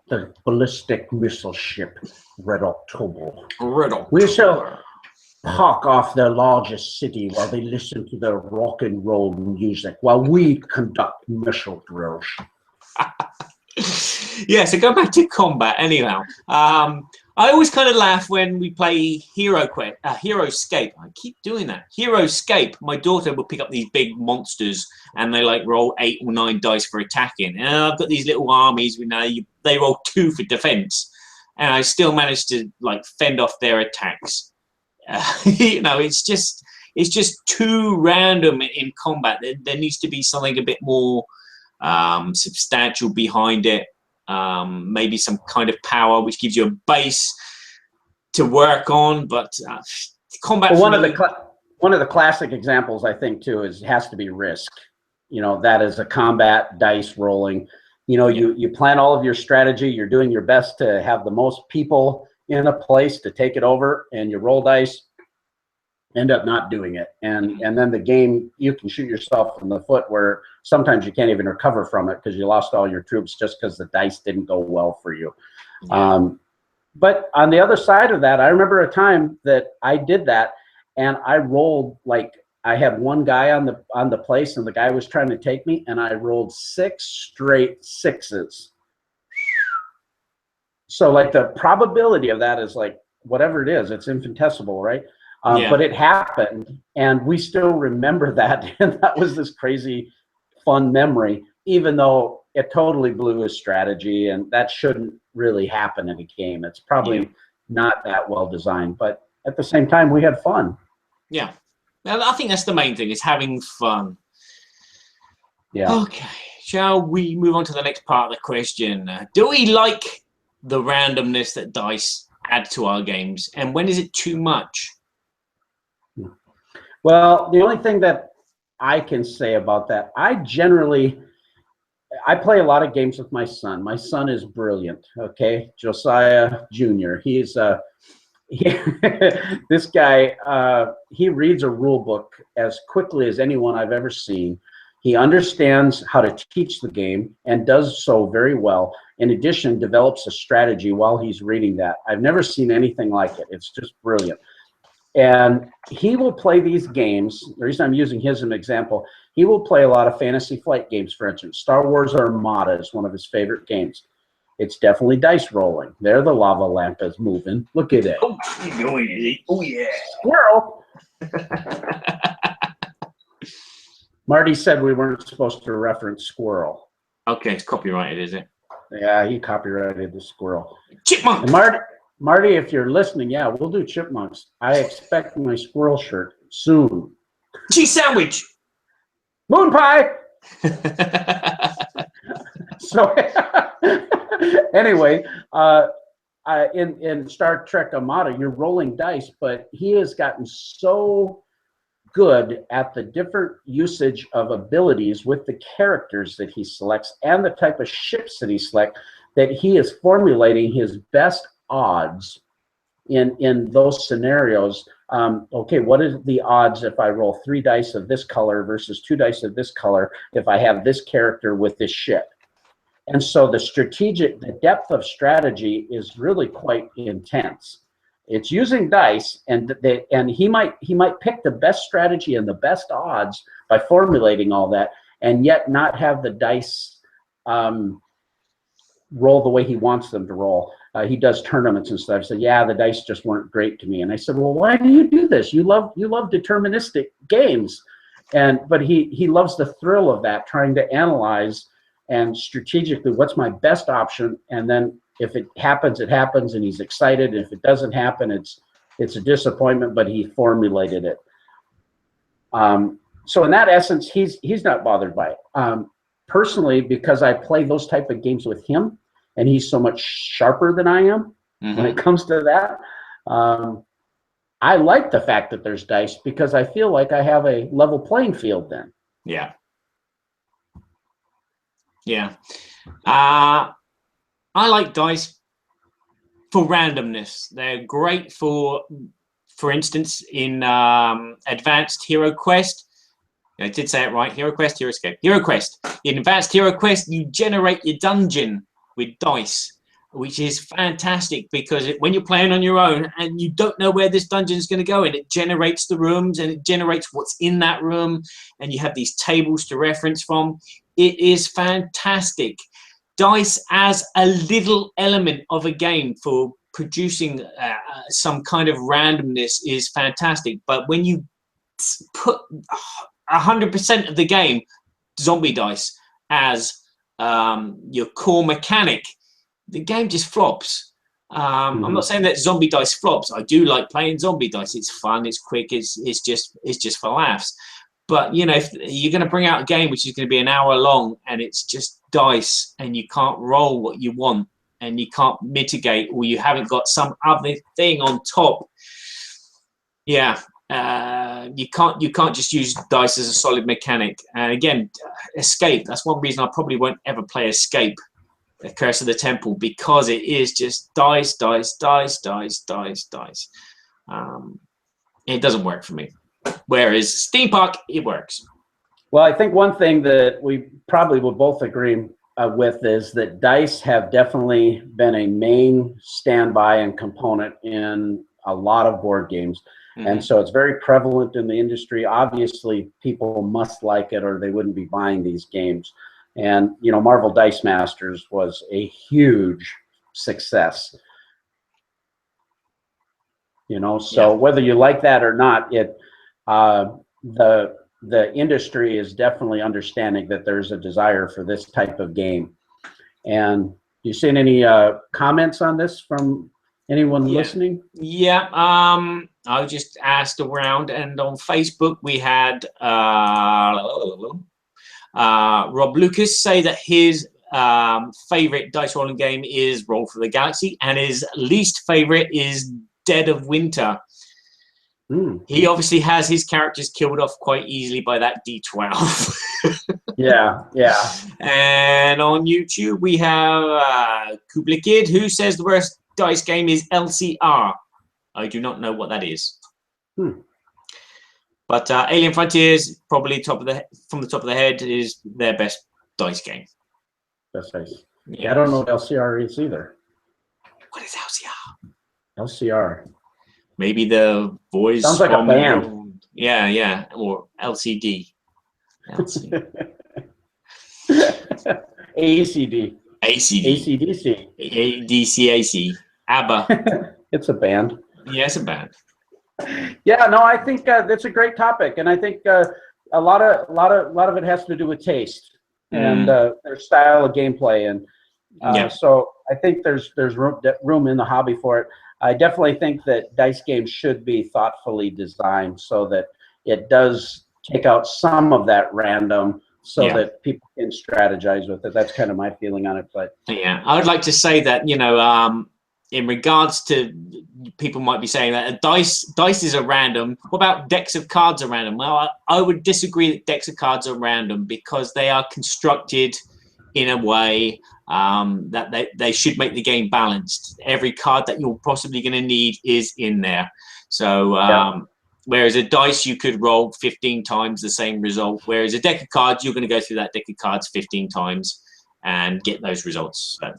The ballistic missile ship, Red October. Red October. We shall park off their largest city while they listen to their rock and roll music while we conduct missile drills. Yeah, so go back to combat anyhow. I always kind of laugh when we play Heroscape. I keep doing that. Heroscape. My daughter will pick up these big monsters and they like roll 8 or 9 dice for attacking. And I've got these little armies, you know, they roll 2 for defense. And I still manage to like fend off their attacks. You know, it's just too random in combat. There needs to be something a bit more substantial behind it. Maybe some kind of power which gives you a base to work on, but combat. Well, one of the classic examples, I think, too, has to be Risk. You know, that is a combat dice rolling. You know, you plan all of your strategy. You're doing your best to have the most people in a place to take it over, and you roll dice, end up not doing it, and then the game, you can shoot yourself in the foot, where sometimes you can't even recover from it because you lost all your troops just because the dice didn't go well for you. But on the other side of that, I remember a time that I did that, and I rolled, like, I had one guy on the place, and the guy was trying to take me, and I rolled 6 straight 6s. So like the probability of that is like whatever it is, it's infinitesimal, right? But it happened, and we still remember that, and that was this crazy fun memory, even though it totally blew his strategy, and that shouldn't really happen in a game. It's probably not that well designed, but at the same time, we had fun. Yeah. Now, I think that's the main thing, is having fun. Yeah. Okay. Shall we move on to the next part of the question? Do we like the randomness that dice add to our games, and when is it too much? Well, the only thing that I can say about that, I play a lot of games with my son. My son is brilliant, okay? Josiah Jr. He's this guy, he reads a rule book as quickly as anyone I've ever seen. He understands how to teach the game and does so very well. In addition, develops a strategy while he's reading that. I've never seen anything like it. It's just brilliant. And he will play these games. The reason I'm using his as an example, he will play a lot of Fantasy Flight games, for instance. Star Wars Armada is one of his favorite games. It's definitely dice rolling. There, the lava lamp is moving. Look at it. Oh, oh yeah. Squirrel. Marty said we weren't supposed to reference squirrel. Okay, it's copyrighted, is it? Yeah, he copyrighted the squirrel. Chipmunk. And Marty, if you're listening, yeah, we'll do chipmunks. I expect my squirrel shirt soon. Cheese sandwich. Moon pie. So anyway, in Star Trek Armada, you're rolling dice, but he has gotten so good at the different usage of abilities with the characters that he selects and the type of ships that he selects, that he is formulating his best odds in those scenarios. Okay, what is the odds if I roll 3 dice of this color versus 2 dice of this color if I have this character with this ship? And so the depth of strategy is really quite intense. It's using dice, and he might pick the best strategy and the best odds by formulating all that, and yet not have the dice roll the way he wants them to roll. He does tournaments and stuff. He said, "Yeah, the dice just weren't great to me." And I said, "Well, why do you do this? You love deterministic games," but he loves the thrill of that, trying to analyze and strategically what's my best option, and then if it happens, it happens, and he's excited. And if it doesn't happen, it's a disappointment, but he formulated it. So in that essence, he's not bothered by it. Personally, because I play those type of games with him, and he's so much sharper than I am when it comes to that, I like the fact that there's dice, because I feel like I have a level playing field then. Yeah. Yeah. I like dice for randomness. They're great for instance, in Advanced Hero Quest. I did say it right. Hero Quest, Hero Escape. Hero Quest. In Advanced Hero Quest, you generate your dungeon with dice, which is fantastic, because when you're playing on your own and you don't know where this dungeon is going to go, and it generates the rooms and it generates what's in that room, and you have these tables to reference from. It is fantastic. Dice as a little element of a game for producing some kind of randomness is fantastic. But when you put 100% of the game, zombie dice, as your core mechanic, the game just flops. I'm not saying that zombie dice flops. I do like playing zombie dice. It's fun. It's quick. It's just for laughs. But you know, if you're going to bring out a game which is going to be an hour long and it's just dice, and you can't roll what you want, and you can't mitigate, or you haven't got some other thing on top, Yeah. You can't just use dice as a solid mechanic. And again, Escape. That's one reason I probably won't ever play Escape, Curse of the Temple, because it is just dice, dice, dice, dice, dice, dice. It doesn't work for me. Whereas Steam Park, it works. Well, I think one thing that we probably will both agree with is that dice have definitely been a main standby and component in a lot of board games. Mm-hmm. And so it's very prevalent in the industry. Obviously, people must like it or they wouldn't be buying these games. And, you know, Marvel Dice Masters was a huge success. You know, so whether you like that or not, the industry is definitely understanding that there's a desire for this type of game. And you seen any comments on this from anyone listening? Yeah, I just asked around, and on Facebook we had Rob Lucas say that his favorite dice rolling game is Roll for the Galaxy, and his least favorite is Dead of Winter. He obviously has his characters killed off quite easily by that D12. Yeah. And on YouTube we have Kubla Kid, who says the worst dice game is LCR. I do not know what that is. But Alien Frontiers, probably from the top of the head, is their best dice game. That's nice. Yeah, I don't know what LCR is either. What is LCR? LCR. Maybe the voice. Sounds like a band. Yeah, or LCD. ACD. ACDC. ADCAC. ABBA. It's a band. Yeah, it's a band. Yeah, no, I think that's a great topic, and I think a lot of it has to do with taste and their style of gameplay, and so I think there's room in the hobby for it. I definitely think that dice games should be thoughtfully designed so that it does take out some of that random, so that people can strategize with it. That's kind of my feeling on it. But yeah, I would like to say that, you know, in regards to, people might be saying that dice is a random. What about decks of cards are random? Well, I would disagree that decks of cards are random, because they are constructed in a way that they should make the game balanced. Every card that you're possibly going to need is in there. So whereas a dice, you could roll 15 times the same result, whereas a deck of cards, you're going to go through that deck of cards 15 times and get those results. So.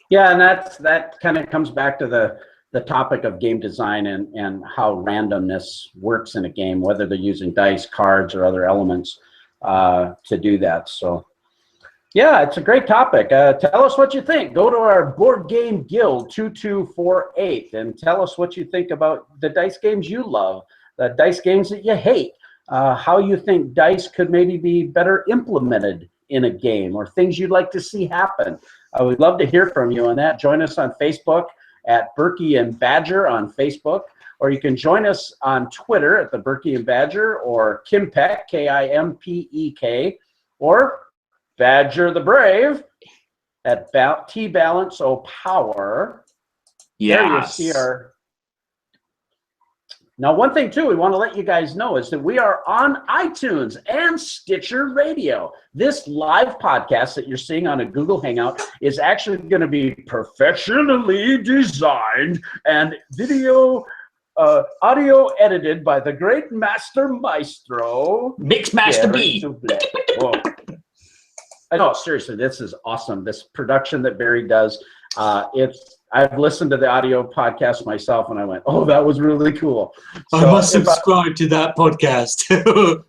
Yeah, and that kind of comes back to the topic of game design and how randomness works in a game, whether they're using dice, cards, or other elements to do that. So, yeah, it's a great topic. Tell us what you think. Go to our Board Game Guild 2248 and tell us what you think about the dice games you love, the dice games that you hate, how you think dice could maybe be better implemented in a game, or things you'd like to see happen. I would love to hear from you on that. Join us on Facebook at Berkey and Badger on Facebook, or you can join us on Twitter at the Berkey and Badger, or Kimpek, Kimpek, or Badger the Brave at T-Balance O Power. Yes. There you see our... Now, one thing, too, we want to let you guys know is that we are on iTunes and Stitcher Radio. This live podcast that you're seeing on a Google Hangout is actually going to be professionally designed and audio edited by the great master maestro, Mixmaster B. No, seriously, this is awesome. This production that Barry does, I've listened to the audio podcast myself, and I went, "Oh, that was really cool." So I must subscribe to that podcast.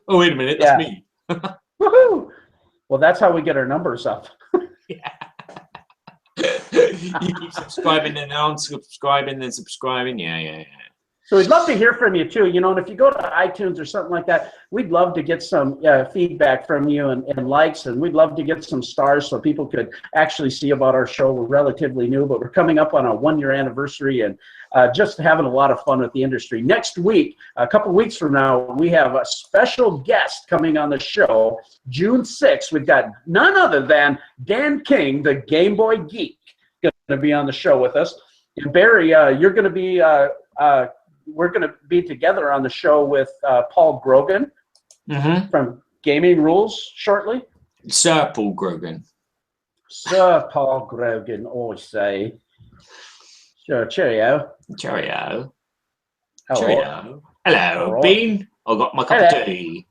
Oh, wait a minute, that's me. Woohoo! Well, that's how we get our numbers up. You keep subscribing and unsubscribing, then subscribing. Yeah. So we'd love to hear from you too, you know, and if you go to iTunes or something like that, we'd love to get some feedback from you and likes, and we'd love to get some stars so people could actually see about our show. We're relatively new, but we're coming up on a 1-year anniversary and just having a lot of fun with the industry. Next week, a couple weeks from now, we have a special guest coming on the show, June 6th. We've got none other than Dan King, the Game Boy Geek, going to be on the show with us. And Barry, you're going to be we're going to be together on the show with Paul Grogan from Gaming Rules shortly. Sir Paul Grogan. Sir Paul Grogan, always say. Sure, cheerio. Cheerio. Hello. Cheerio. Hello, Hello. Bean. I got my cup of tea.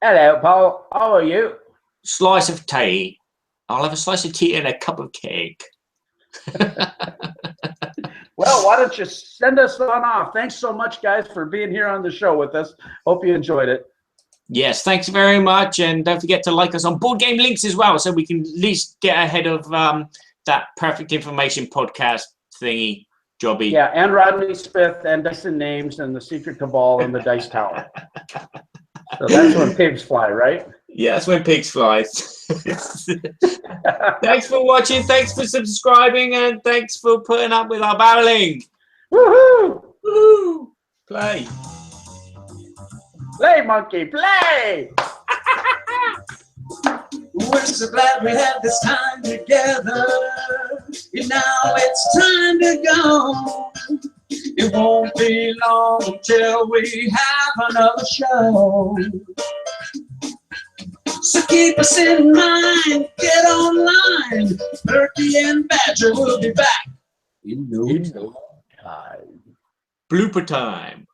Hello, Paul. How are you? Slice of tea. I'll have a slice of tea and a cup of cake. Well, why don't you send us on off? Thanks so much, guys, for being here on the show with us. Hope you enjoyed it. Yes, thanks very much. And don't forget to like us on Board Game Links as well, so we can at least get ahead of that Perfect Information podcast thingy jobby. Yeah, and Rodney Smith and Dyson Names and the Secret Cabal and the Dice Tower. So that's when pigs fly, right? Yeah, that's when pigs fly. Thanks for watching, thanks for subscribing, and thanks for putting up with our babbling. Woohoo! Woo! Play. Play, monkey, play! We're so glad we had this time together. And now it's time to go. It won't be long until we have another show. So keep us in mind, get online. Turkey and Badger will be back in no time. Blooper time.